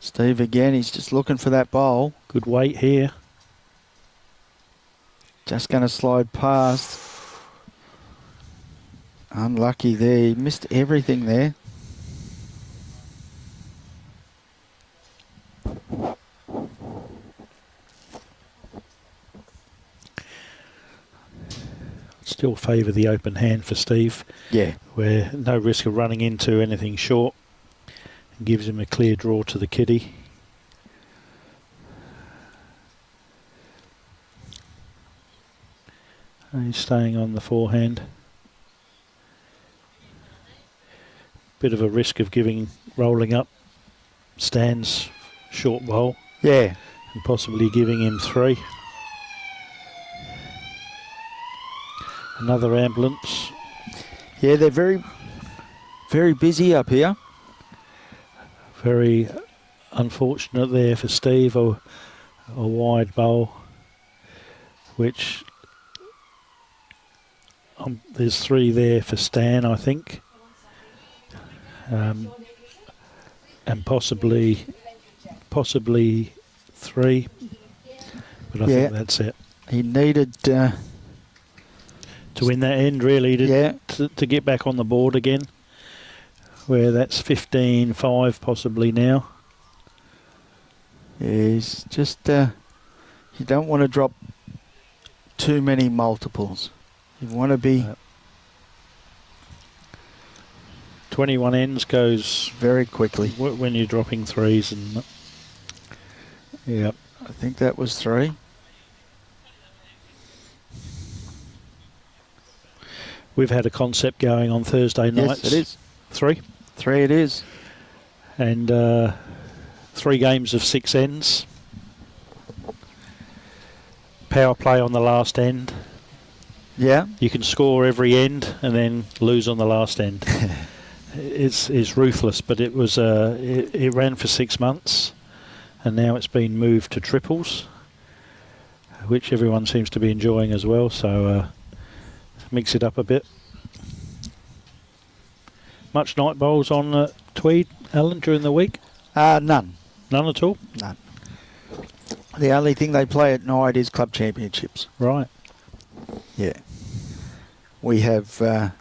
Steve again, he's just looking for that bowl. Good weight here. Just going to slide past. Unlucky there. He missed everything there. Still favour the open hand for Steve. Yeah. Where no risk of running into anything short. And gives him a clear draw to the kitty. And he's staying on the forehand. Bit of a risk of rolling up Stan's short bowl. Yeah. And possibly giving him 3. Another ambulance. Yeah, they're very, very busy up here. Very unfortunate there for Steve, a wide bowl, which there's 3 there for Stan, I think. And possibly 3, but I think that's it. He needed to win that end, really, to get back on the board again, where that's 15-5 possibly now. Yeah, he's just, you don't want to drop too many multiples. You want to be... 21 ends goes very quickly when you're dropping 3s, and yep, I think that was 3. We've had a concept going on Thursday nights. Yes, it is. 3. 3 it is. And 3 games of 6 ends. Power play on the last end. Yeah. You can score every end and then lose on the last end. It's ruthless, but it was it ran for 6 months, and now it's been moved to triples, which everyone seems to be enjoying as well. So mix it up a bit. Much night bowls on Tweed, Alan, during the week? None. None at all? None. The only thing they play at night is club championships. Right. Yeah. We have...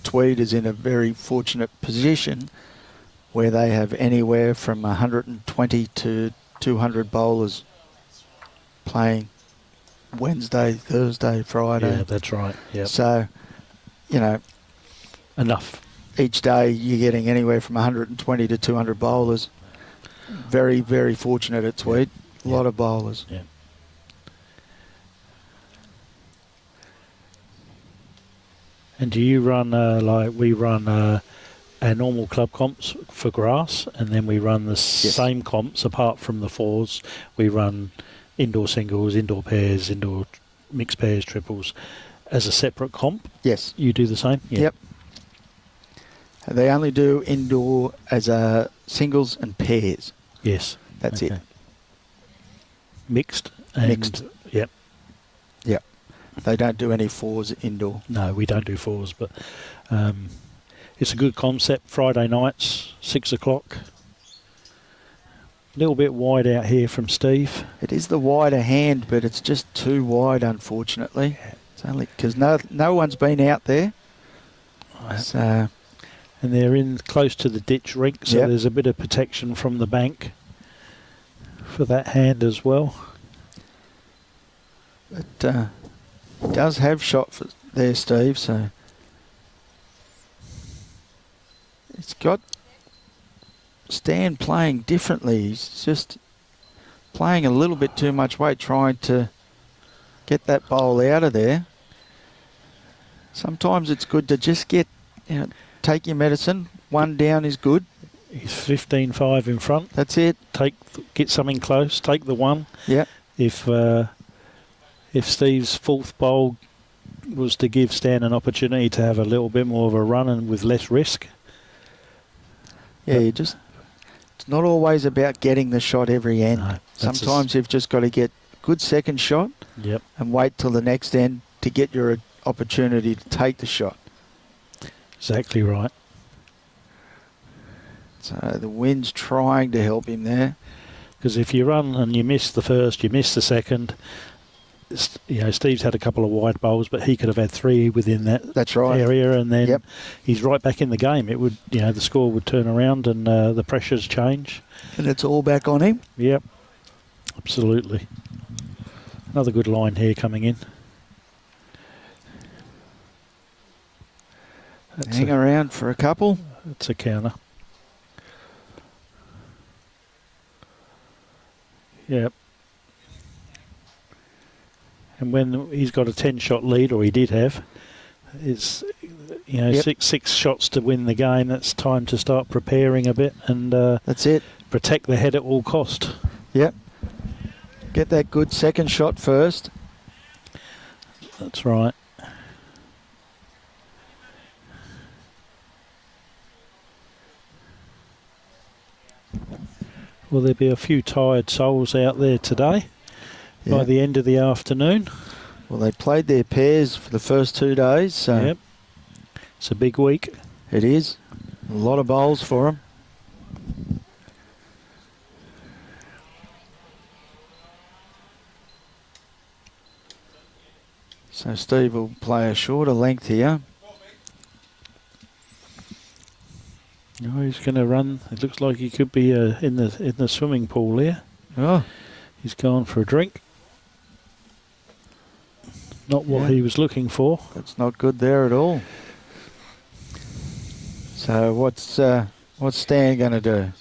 Tweed is in a very fortunate position where they have anywhere from 120 to 200 bowlers playing Wednesday, Thursday, Friday. Yeah, that's right. Yeah. So, you know, enough. Each day you're getting anywhere from 120 to 200 bowlers. Very, very fortunate at Tweed. A lot of bowlers. Yeah. And do you run like we run our normal club comps for grass, and then we run the same comps apart from the fours. We run indoor singles, indoor pairs, indoor mixed pairs, triples as a separate comp? Yes. You do the same? Yeah. Yep. They only do indoor as singles and pairs. Yes. That's it. Mixed? And Mixed. Yep. Yep. They don't do any fours indoor. No, we don't do fours, but it's a good concept. Friday nights, 6 o'clock. A little bit wide out here from Steve. It is the wider hand, but it's just too wide, unfortunately. It's only because no one's been out there. So, and they're in close to the ditch rink, so there's a bit of protection from the bank for that hand as well. But he does have shot for there, Steve, so it's got Stan playing differently. He's just playing a little bit too much weight, trying to get that bowl out of there. Sometimes it's good to just take your medicine. One down is good. He's 15-5 in front. That's it. Get something close. Take the one. Yeah. If Steve's fourth bowl was to give Stan an opportunity to have a little bit more of a run and with less risk. Yeah, it's not always about getting the shot every end. No, sometimes you've just got to get a good second shot and wait till the next end to get your opportunity to take the shot. Exactly right. So the wind's trying to help him there. Because if you run and you miss the first, you miss the second. Steve's had a couple of wide bowls, but he could have had three within that area, and then he's right back in the game. It would, the score would turn around and the pressures change. And it's all back on him? Yep, absolutely. Another good line here coming in. Hang around for a couple. It's a counter. Yep. And when he's got a 10-shot lead, or he did have, it's six shots to win the game. That's time to start preparing a bit and that's it. Protect the head at all cost. Yep. Get that good second shot first. That's right. Will there be a few tired souls out there today? By the end of the afternoon. Well, they played their pairs for the first 2 days, so it's a big week. It is. A lot of bowls for them. So Steve will play a shorter length here. Oh, he's going to run. It looks like he could be in the swimming pool here. Oh, he's gone for a drink. Not what he was looking for. That's not good there at all. So what's Stan going to do?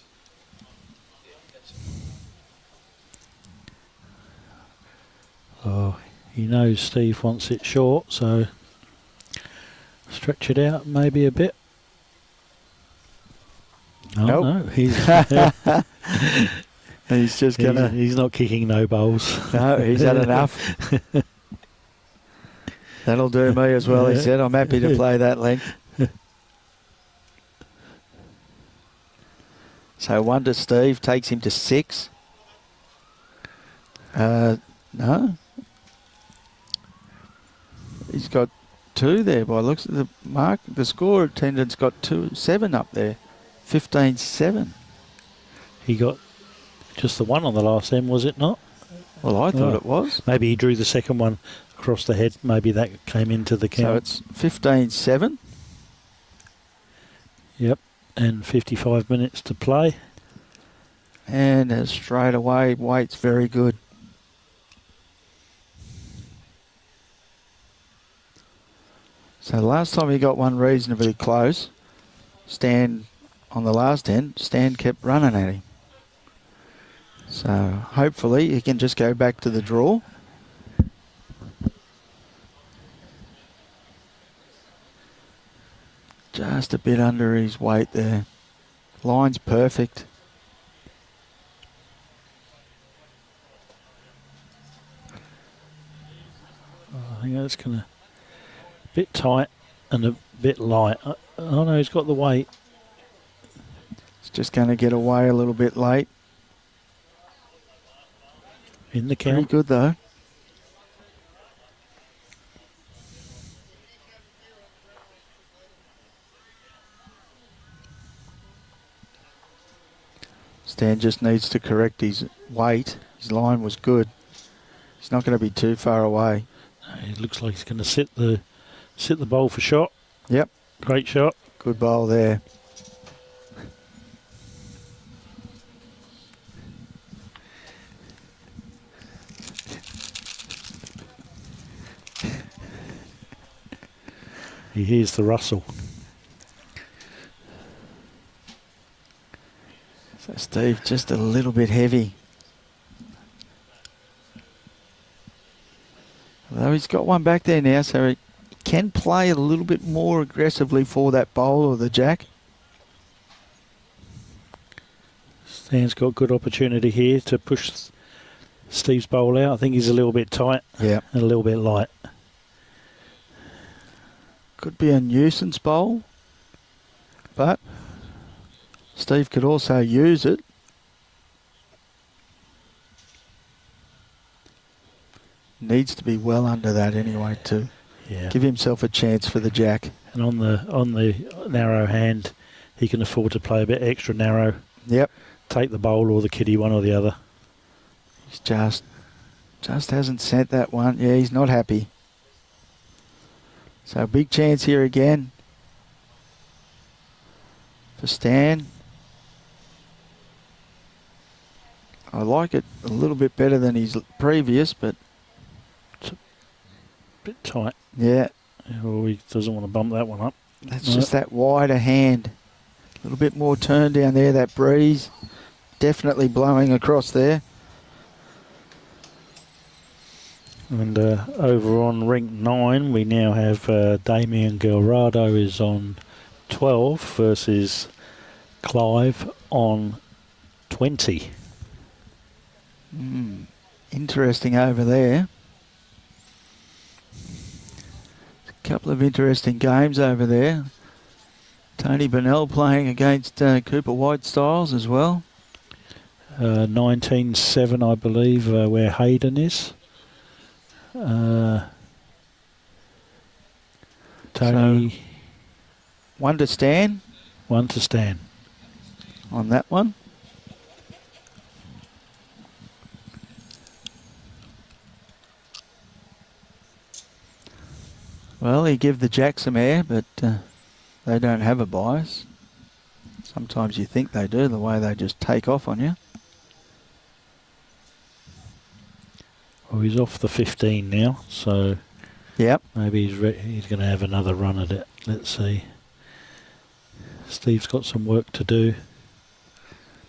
Oh, he knows Steve wants it short, so stretch it out maybe a bit. Oh, nope. No, he's he's just gonna. He's not kicking no bowls. No, he's had enough. That'll do me as well, he said. I'm happy to play that length. So 1 to Steve, takes him to 6. No. He's got 2 there by looks at the mark. The score attendance got 7 up there. 15-7. He got just the one on the last end, was it not? Well, I thought it was. Maybe he drew the second one across the head. Maybe that came into the count. So it's 15-7. Yep, and 55 minutes to play. And straight away, weight's very good. So last time he got one reasonably close, Stan on the last end, Stan kept running at him. So hopefully he can just go back to the draw. Just a bit under his weight there. Line's perfect. I think that's going to bit tight and a bit light. Oh no, he's got the weight. It's just going to get away a little bit late. In the Pretty count. good though. Stan just needs to correct his weight. His line was good. He's not going to be too far away. It looks like he's going to sit the bowl for shot. Yep. Great shot. Good bowl there. He hears the rustle. So Steve just a little bit heavy. Although he's got one back there now, so he can play a little bit more aggressively for that bowl or the jack. Stan's got good opportunity here to push Steve's bowl out. I think he's a little bit tight. Yeah. And a little bit light. Could be a nuisance bowl, but Steve could also use it. Needs to be well under that anyway to give himself a chance for the jack. And on the narrow hand, he can afford to play a bit extra narrow. Yep. Take the bowl or the kitty, one or the other. He's just hasn't sent that one. Yeah, he's not happy. So big chance here again for Stan. I like it a little bit better than his previous, but it's a bit tight. Yeah. Oh, he doesn't want to bump that one up. That's just that wider hand. A little bit more turn down there, that breeze. Definitely blowing across there. And over on rink 9, we now have Damien Gallardo is on 12 versus Clive on 20. Interesting over there. A couple of interesting games over there. Tony Burnell playing against Cooper White Styles as well. 19-7, I believe, where Hayden is. Tony. So, one to Stan. One to Stan. On that one. Well, he give the jack some air, but they don't have a bias. Sometimes you think they do, the way they just take off on you. Well, he's off the 15 now, so yep. Maybe he's going to have another run at it. Let's see. Steve's got some work to do.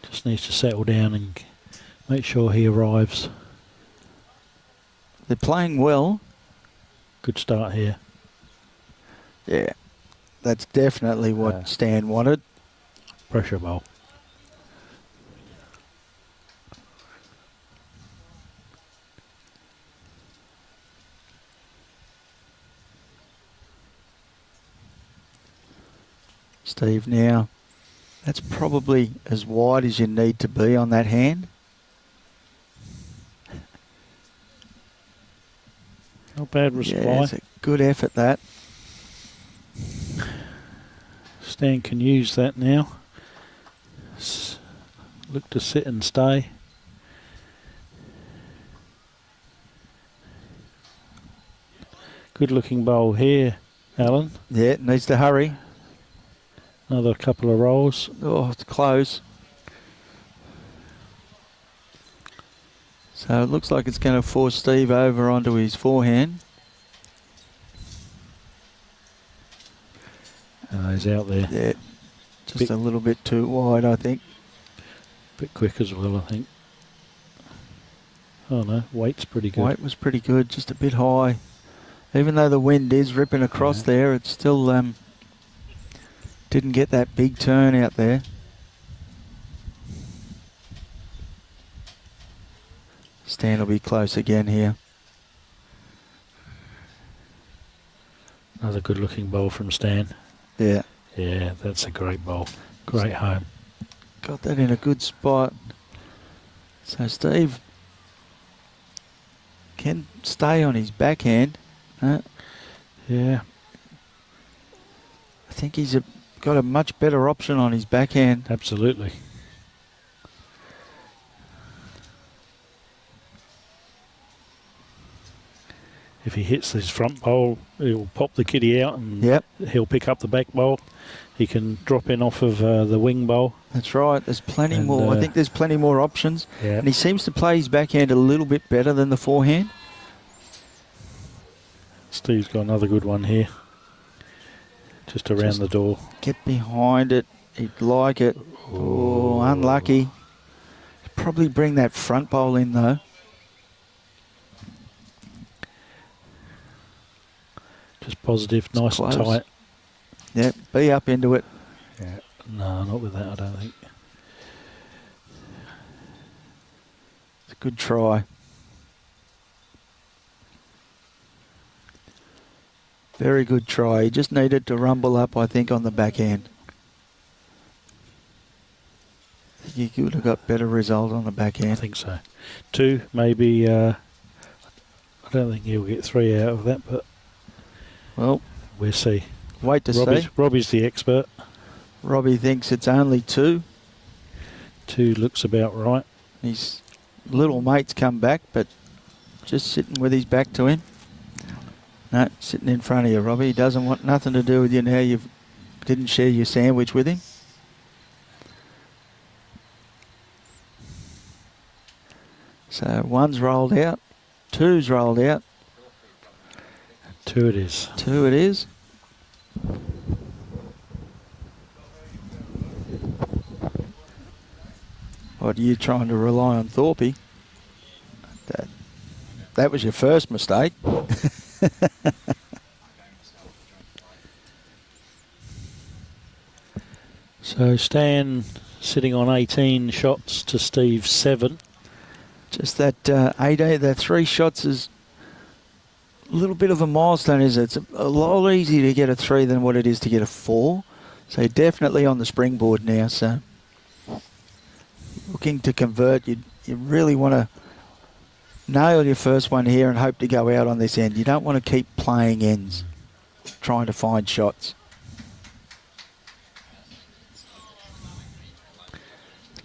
Just needs to settle down and make sure he arrives. They're playing well. Good start here. Yeah, that's definitely what Stan wanted. Pressure bowl. Steve now, that's probably as wide as you need to be on that hand. Not bad reply. Yeah, it's a good effort, that. Stan can use that now. Look to sit and stay. Good looking bowl here, Alan. Yeah, it needs to hurry. Another couple of rolls. Oh, it's close. So it looks like it's going to force Steve over onto his forehand. He's out there. Yeah, just Bit- a little bit too wide, I think. Bit quick as well, I think. Oh no, weight's pretty good. Weight was pretty good, just a bit high. Even though the wind is ripping across there, it still didn't get that big turn out there. Stan will be close again here. Another good looking bowl from Stan. Yeah, Yeah, that's a great bowl. Great home. got that in a good spot. So Steve can stay on his backhand. Yeah. I think he's got a much better option on his backhand. Absolutely. If he hits his front bowl, he'll pop the kitty out and Yep, he'll pick up the back bowl. He can drop in off of the wing bowl. that's right. There's plenty And, more. I think there's plenty more options. Yeah. And he seems to play his backhand a little bit better than the forehand. Steve's got another good one here. Just around Just the door. Get behind it. He'd like it. Oh, unlucky. Probably bring that front bowl in though. Just positive, nice and close. tight. Yep, be up into it. Yeah. No, not with that, I don't think. It's a good try. Very good try. He just needed to rumble up, I think, on the backhand. I think he could have got better result on the I backhand. think so. 2, maybe. I don't think he'll get 3 out of that, but Well, we'll see. wait to see. Robbie's the expert. Robbie thinks it's only 2. 2 looks about right. His little mate's come back, but just sitting with his back to him. No, sitting in front of you, Robbie. He doesn't want nothing to do with you now. You didn't share your sandwich with him. So 1's rolled out, 2's rolled out, 2 it is. 2 it is. What are you trying to rely on Thorpe? That was your first mistake. So Stan sitting on 18 shots to Steve's 7. Just that 18, that 3 shots is a little bit of a milestone, is it? It's a lot easier to get a 3 than what it is to get a 4. So definitely on the springboard now. So looking to convert, you really want to nail your first one here and hope to go out on this end. You don't want to keep playing ends, trying to find shots.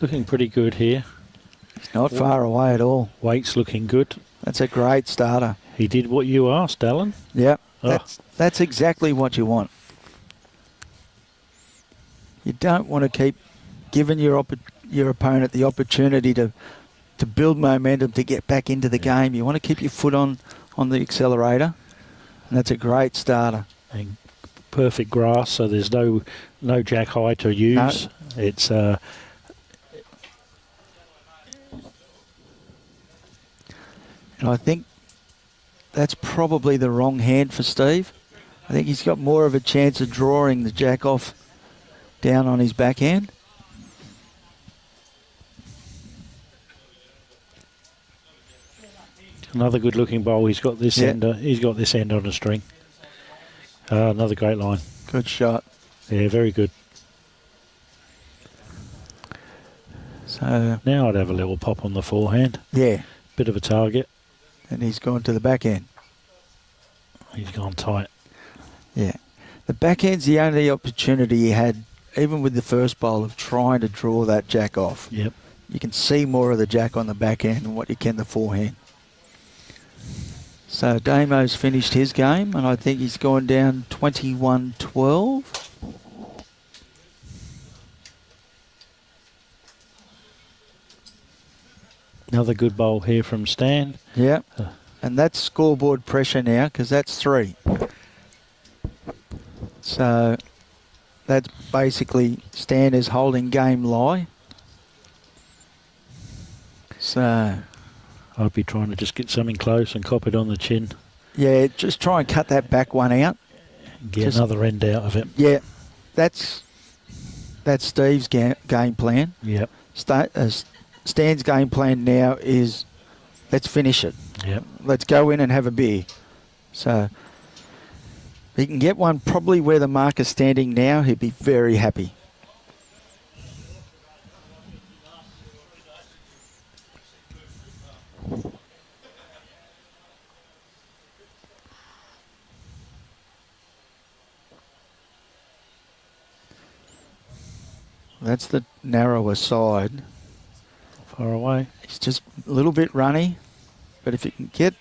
Looking pretty good here. Not far away at all. Weight's looking good. That's a great starter. He did what you asked, Alan. Yep, Oh. that's exactly what you want. You don't want to keep giving your opponent the opportunity to build momentum to get back into the game. You want to keep your foot on the accelerator, and that's a great starter. And perfect grass, so there's no jack high to use. No. It's And I think that's probably the wrong hand for Steve. I think he's got more of a chance of drawing the jack off down on his backhand. another good looking bowl. He's got this Yeah. end. He's got this end on a string. Another great line. Good shot. Yeah, very good. So, Now I'd have a little pop on the forehand. yeah, Bit of a target. and he's gone to the backhand. He's gone tight. Yeah. The backhand's the only opportunity he had, even with the first bowl, of trying to draw that jack off. Yep. You can see more of the jack on the backhand than what you can the forehand. So Damo's finished his game, and I think he's gone down 21-12. Another good bowl here from Stan. Yeah. And that's scoreboard pressure now, because that's 3. So That's basically Stan is holding game lie. So, I'd be trying to just get something close and cop it on the chin. yeah, just try and cut that back one out. Get Just- another end out of it. Yeah, that's Steve's game plan. Yep. Stan's game plan now is let's finish it. Yep. Let's go in and have a beer. So he can get one probably where the marker's standing now. He'd be very happy. That's the narrower side. Far away. It's just a little bit runny, but if you can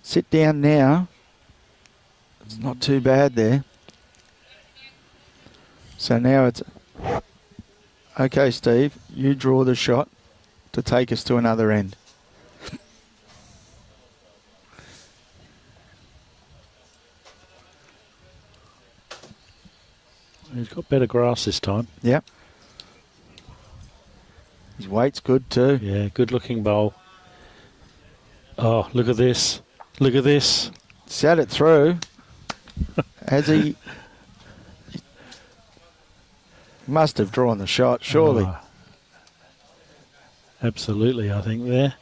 sit down now, it's not too bad there. So now it's, okay, Steve, you draw the shot to take us to another end. He's got better grass this time. Yep. His weight's good too. Yeah, good looking bowl. Oh, look at this. Look at this. Sat it through. Has he must have drawn the shot, surely. Oh, absolutely, I think there.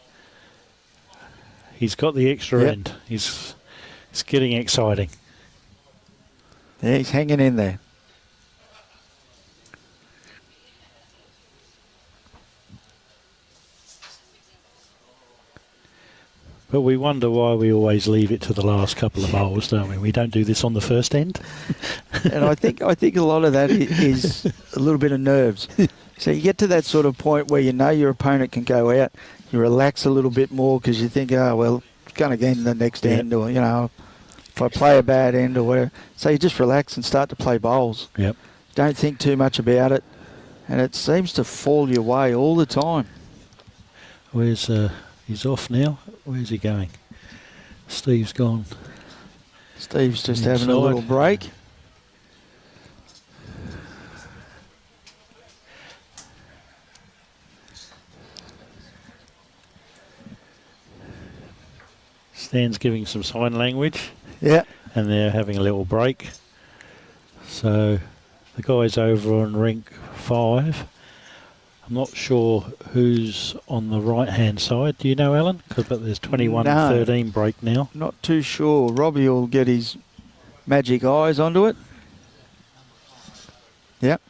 He's got the extra Yep. end. It's getting exciting. Yeah, he's hanging in there. But we wonder why we always leave it to the last couple of bowls, don't we? We don't do this on the first end. And I think a lot of that is a little bit of nerves. So you get to that sort of point where you know your opponent can go out, you relax a little bit more because you think, oh, well, it's going to get in the next Yep. end, or, you know, if I play a bad end or whatever. So you just relax and start to play bowls. Yep. Don't think too much about it. And it seems to fall your way all the time. Where's he's off now? Where's he going? Steve's gone. Steve's just having a Inside. little break. Stan's giving some sign language, Yeah. and they're having a little break. So the guys over on rink 5. I'm not sure who's on the right-hand side. Do you know, Alan? But there's 21-13 break now. Not too sure. Robbie will get his magic eyes onto it. Yep.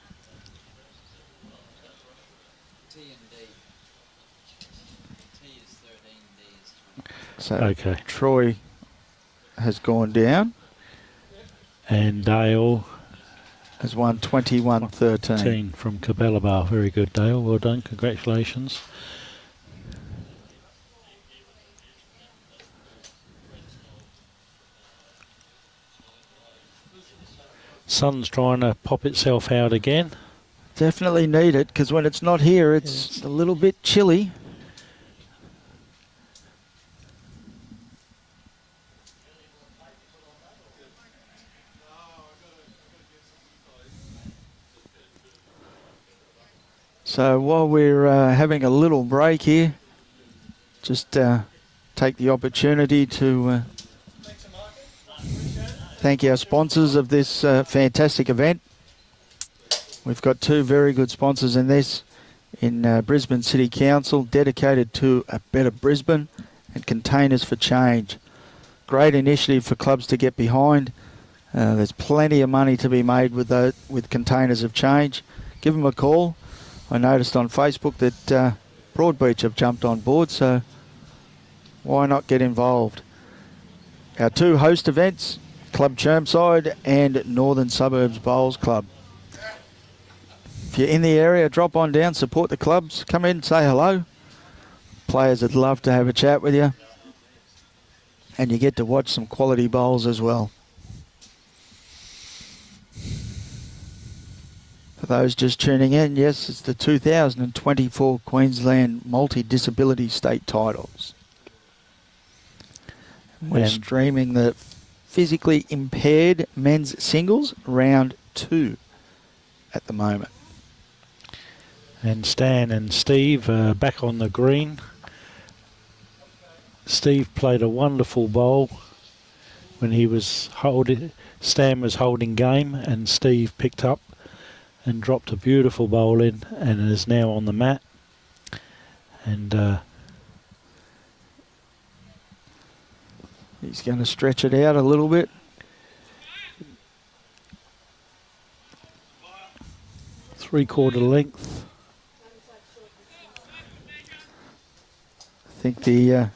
T and D. T is 13, D is 20. So Okay. Troy has gone down. And Dale Has won 21-13. 10 from Cabelabar. Very good, Dale. Well done. Congratulations. Sun's trying to pop itself out again. Definitely need it because when it's not here, it's a little bit chilly. So while we're having a little break here, just take the opportunity to thank our sponsors of this fantastic event. We've got two very good sponsors in this, in Brisbane City Council, dedicated to a better Brisbane and Containers for Change. Great initiative for clubs to get behind. There's plenty of money to be made with Containers of Change. Give them a call. I noticed on Facebook that Broadbeach have jumped on board, so why not get involved? Our two host events, Club Chermside and Northern Suburbs Bowls Club. If you're in the area, drop on down, support the clubs, come in, say hello. Players would love to have a chat with you. And you get to watch some quality bowls as well. For those just tuning in, yes, it's the 2024 Queensland Multi-Disability State Titles. We're And- streaming the physically impaired men's singles round 2. at the moment. And Stan and Steve back on the green. Steve played a wonderful bowl when he was holding. Stan was holding game, and Steve picked up and dropped a beautiful bowl in, and is now on the mat. And he's going to stretch it out a little bit. Three-quarter length. I think the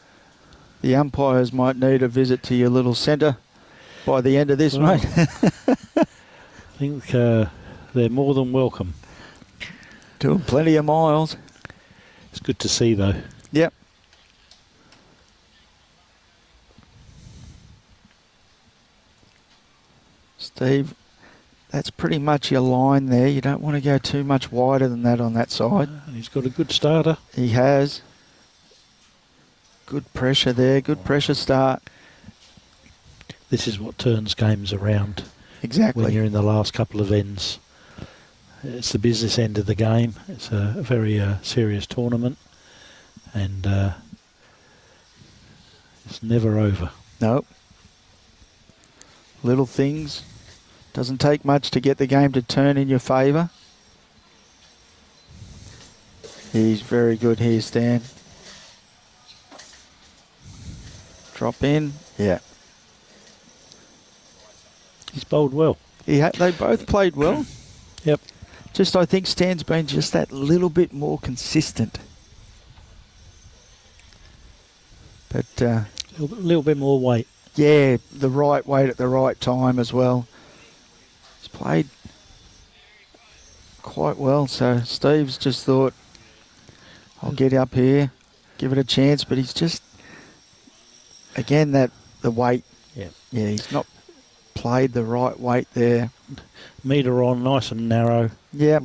umpires might need a visit to your little centre by the end of this, Well, mate. I think they're more than welcome. Doing plenty of miles. It's good to see, though. Yep. Steve, that's pretty much your line there. You don't want to go too much wider than that on that side. And he's got a good starter. He has. Good pressure there. Good pressure start. This is what turns games around Exactly. when you're in the last couple of ends. It's the business end of the game. It's a very serious tournament, and it's never over. Nope. Little things. Doesn't take much to get the game to turn in your favour. He's very good here, Stan. Drop in. Yeah. He's bowled well. They both played well. Yep. Just I think Stan's been just that little bit more consistent. But A little bit more weight. yeah, the right weight at the right time as well. He's played quite well. So Steve's just thought, I'll get up here, give it a chance. But he's just, again, the weight. Yeah. Yeah, he's not played the right weight there. Meter on, nice and narrow. Yeah,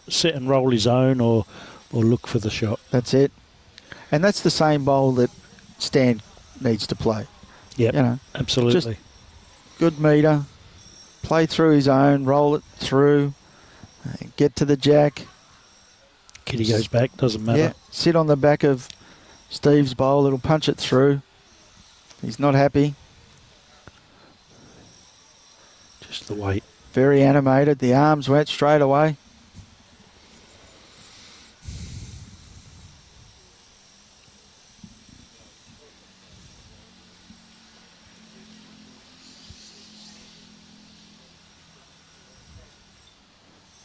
Sit and roll his own, or look for the shot. that's it. And that's the same bowl that Stan needs to play. Yep, You know, absolutely. good meter, play through his own, roll it through, get to the jack. Kitty goes back, doesn't matter. Yeah, sit on the back of Steve's bowl. It'll punch it through. He's not happy. Just the weight. Very animated. The arms went straight away.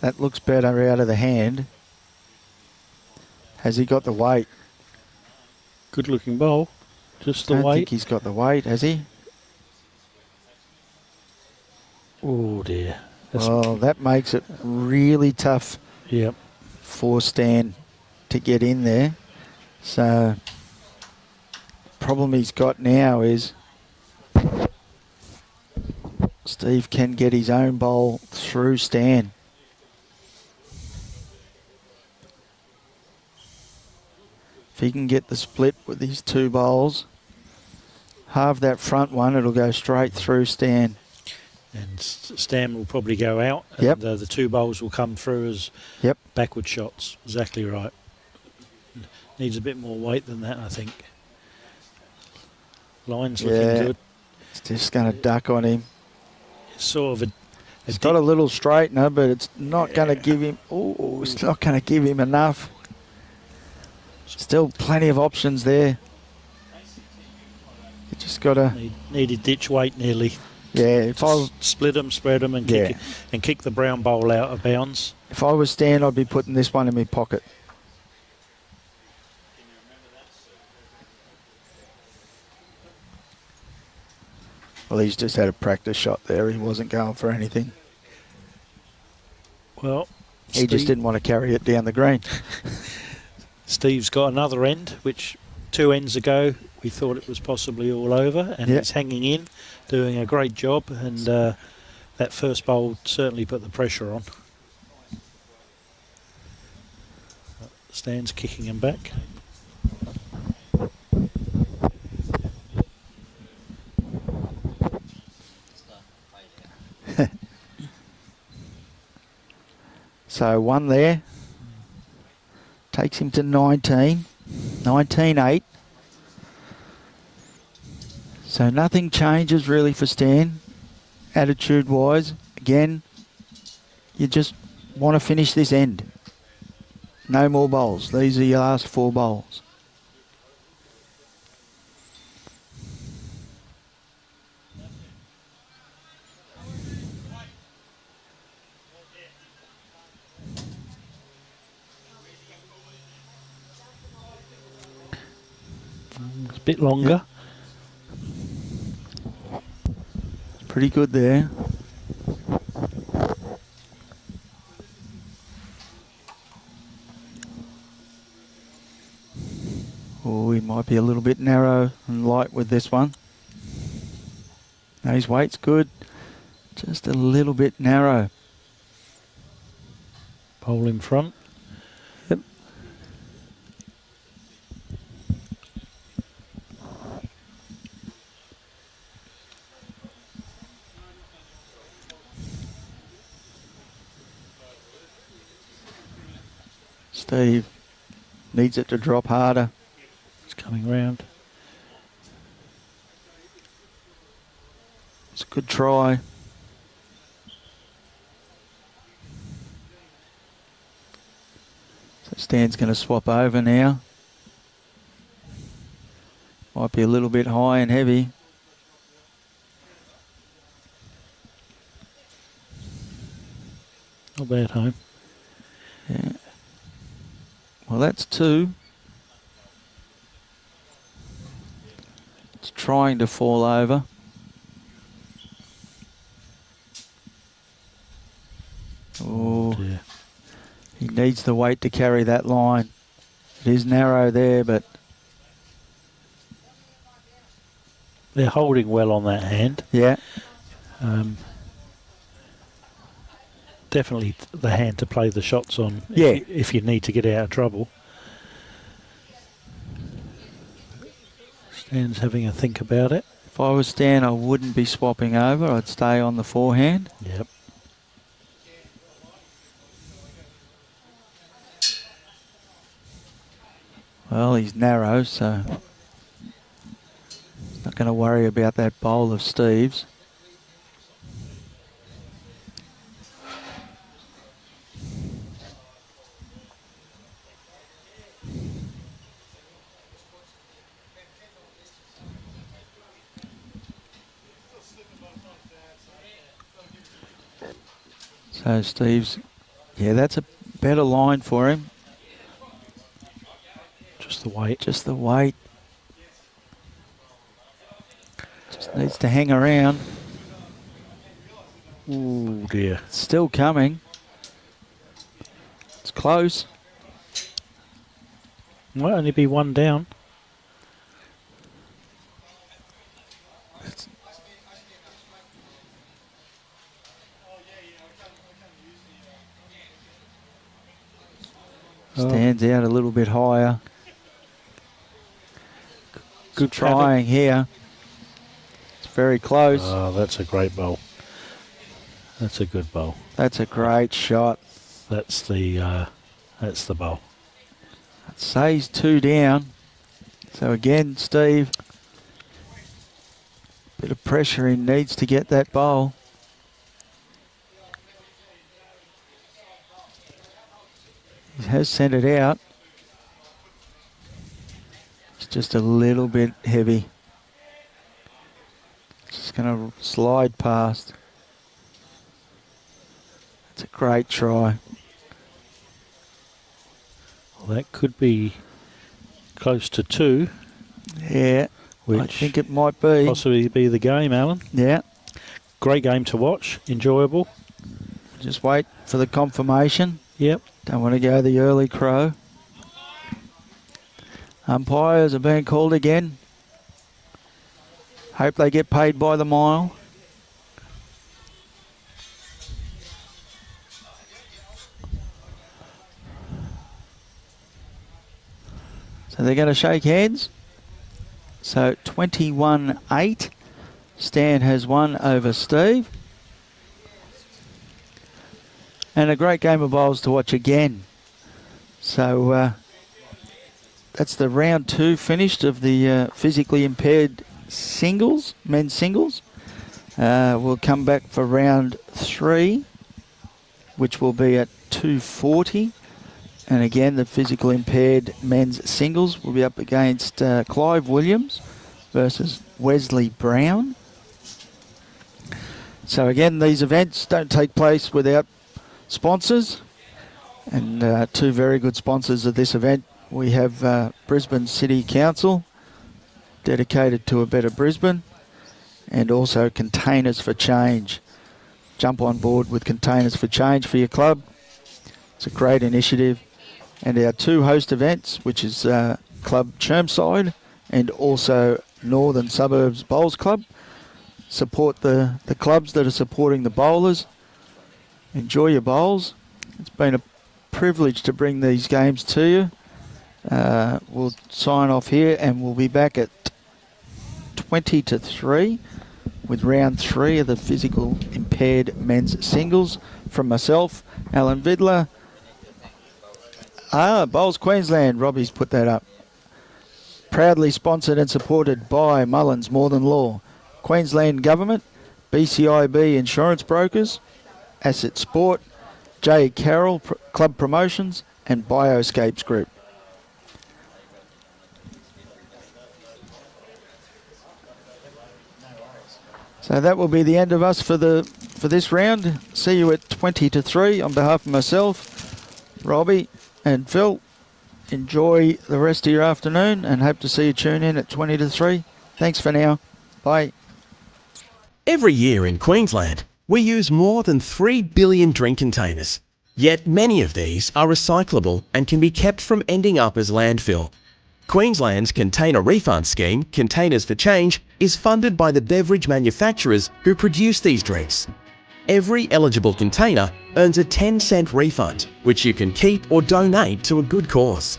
That looks better out of the hand. Has he got the weight? Good looking bowl. Just the I don't weight. think he's got the weight, has he? Oh dear. That's Well, that makes it really tough Yep. for Stan to get in there. So, problem he's got now is Steve can get his own bowl through Stan. If he can get the split with these two bowls, halve that front one, it'll go straight through Stan. And Stan will probably go out, and Yep. the two bowls will come through as Yep. backward shots. Exactly right. Needs a bit more weight than that, I think. Line's looking Yeah. good. It's just going to duck on him. It's sort of a It's got a little straightener, but it's not going to give him. Oh, it's not going to give him enough. Still plenty of options there. You just got to. needed ditch weight nearly. Yeah, if I Split them, spread them, and kick the brown bowl out of bounds. was Stan, I'd be putting this one in my pocket. Well, he's just had a practice shot there. He wasn't going for anything. Well, He just didn't want to carry it down the green. Steve's got another end, which 2 ends ago we thought it was possibly all over, and Yep. he's hanging in, doing a great job, and that first bowl certainly put the pressure on. Stan's kicking him back. So one there. Takes him to 19. 19-8. So nothing changes really for Stan, attitude-wise. Again, you just want to finish this end. No more bowls. These are your last 4 bowls. It's a bit longer. Pretty good there. Oh, he might be a little bit narrow and light with this one. No, his weight's good. Just a little bit narrow. Pole in front. Yep. Steve needs it to drop harder. It's coming round. It's a good try. So Stan's going to swap over now. Might be a little bit high and heavy. Not bad, home. Yeah. Well, that's 2. It's trying to fall over. Oh, dear. He needs the weight to carry that line. It is narrow there, but They're holding well on that hand. yeah. Definitely the hand to play the shots on Yeah. if you need to get out of trouble. Stan's having a think about it. If I was Stan, I wouldn't be swapping over. I'd stay on the forehand. Yep. Well, he's narrow, so not going to worry about that bowl of Steve's. So Steve's, yeah, that's a better line for him. Just the weight. Just the weight. Just needs to hang around. Ooh, dear. Still coming. It's close. Might only be 1 down. Stands out a little bit higher. Good traffic. trying here. It's very close. Oh, that's a great bowl. That's a good bowl. That's a great shot. That's the bowl. It says 2 down. So again, Steve, bit of pressure. He needs to get that bowl. He has sent it out. It's just a little bit heavy. Just going to slide past. It's a great try. Well, that could be close to 2. Yeah, which I think it might be. Possibly be the game, Alan. Yeah. Great game to watch. Enjoyable. Just wait for the confirmation. Yep. Don't want to go the early crow. Umpires are being called again. Hope they get paid by the mile. So they're going to shake hands. So 21-8. Stan has won over Steve. and a great game of bowls to watch again. So that's the round 2 finished of the physically impaired singles, men's singles. We'll come back for round 3, which will be at 2:40. And again, the physically impaired men's singles will be up against Clive Williams versus Wesley Brown. So again, these events don't take place without sponsors. And 2 very good sponsors of this event. We have Brisbane City Council, dedicated to a better Brisbane, and also Containers for Change. Jump on board with Containers for Change for your club. It's a great initiative. And our 2 host events, which is Club Chermside and also Northern Suburbs Bowls Club. Support the clubs that are supporting the bowlers. Enjoy your bowls. It's been a privilege to bring these games to you. We'll sign off here and we'll be back at 20 to 3 with round 3 of the physical impaired men's singles. From myself, Alan Vidler. Bowls Queensland, Robbie's put that up. Proudly sponsored and supported by Mullins More Than Law, Queensland Government, BCIB Insurance Brokers, Asset Sport, J. Carroll Club Promotions, and Bioscapes Group. So that will be the end of us for this round. See you at 20 to 3 on behalf of myself, Robbie, and Phil. Enjoy the rest of your afternoon and hope to see you tune in at 20 to 3. Thanks for now. Bye. Every year in Queensland, we use more than 3 billion drink containers. Yet many of these are recyclable and can be kept from ending up as landfill. Queensland's container refund scheme, Containers for Change, is funded by the beverage manufacturers who produce these drinks. Every eligible container earns a 10-cent refund, which you can keep or donate to a good cause.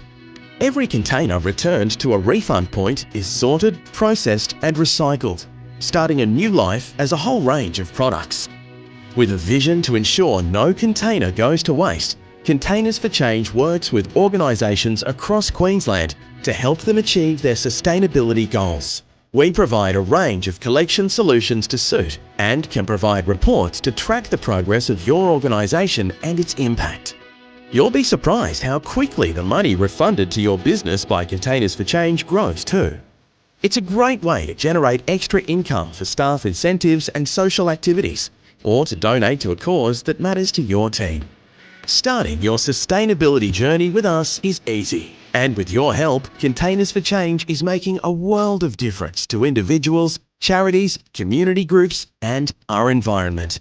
Every container returned to a refund point is sorted, processed and recycled, starting a new life as a whole range of products. With a vision to ensure no container goes to waste, Containers for Change works with organisations across Queensland to help them achieve their sustainability goals. We provide a range of collection solutions to suit and can provide reports to track the progress of your organisation and its impact. You'll be surprised how quickly the money refunded to your business by Containers for Change grows too. It's a great way to generate extra income for staff incentives and social activities, or to donate to a cause that matters to your team. Starting your sustainability journey with us is easy, and with your help, Containers for Change is making a world of difference to individuals, charities, community groups, and our environment.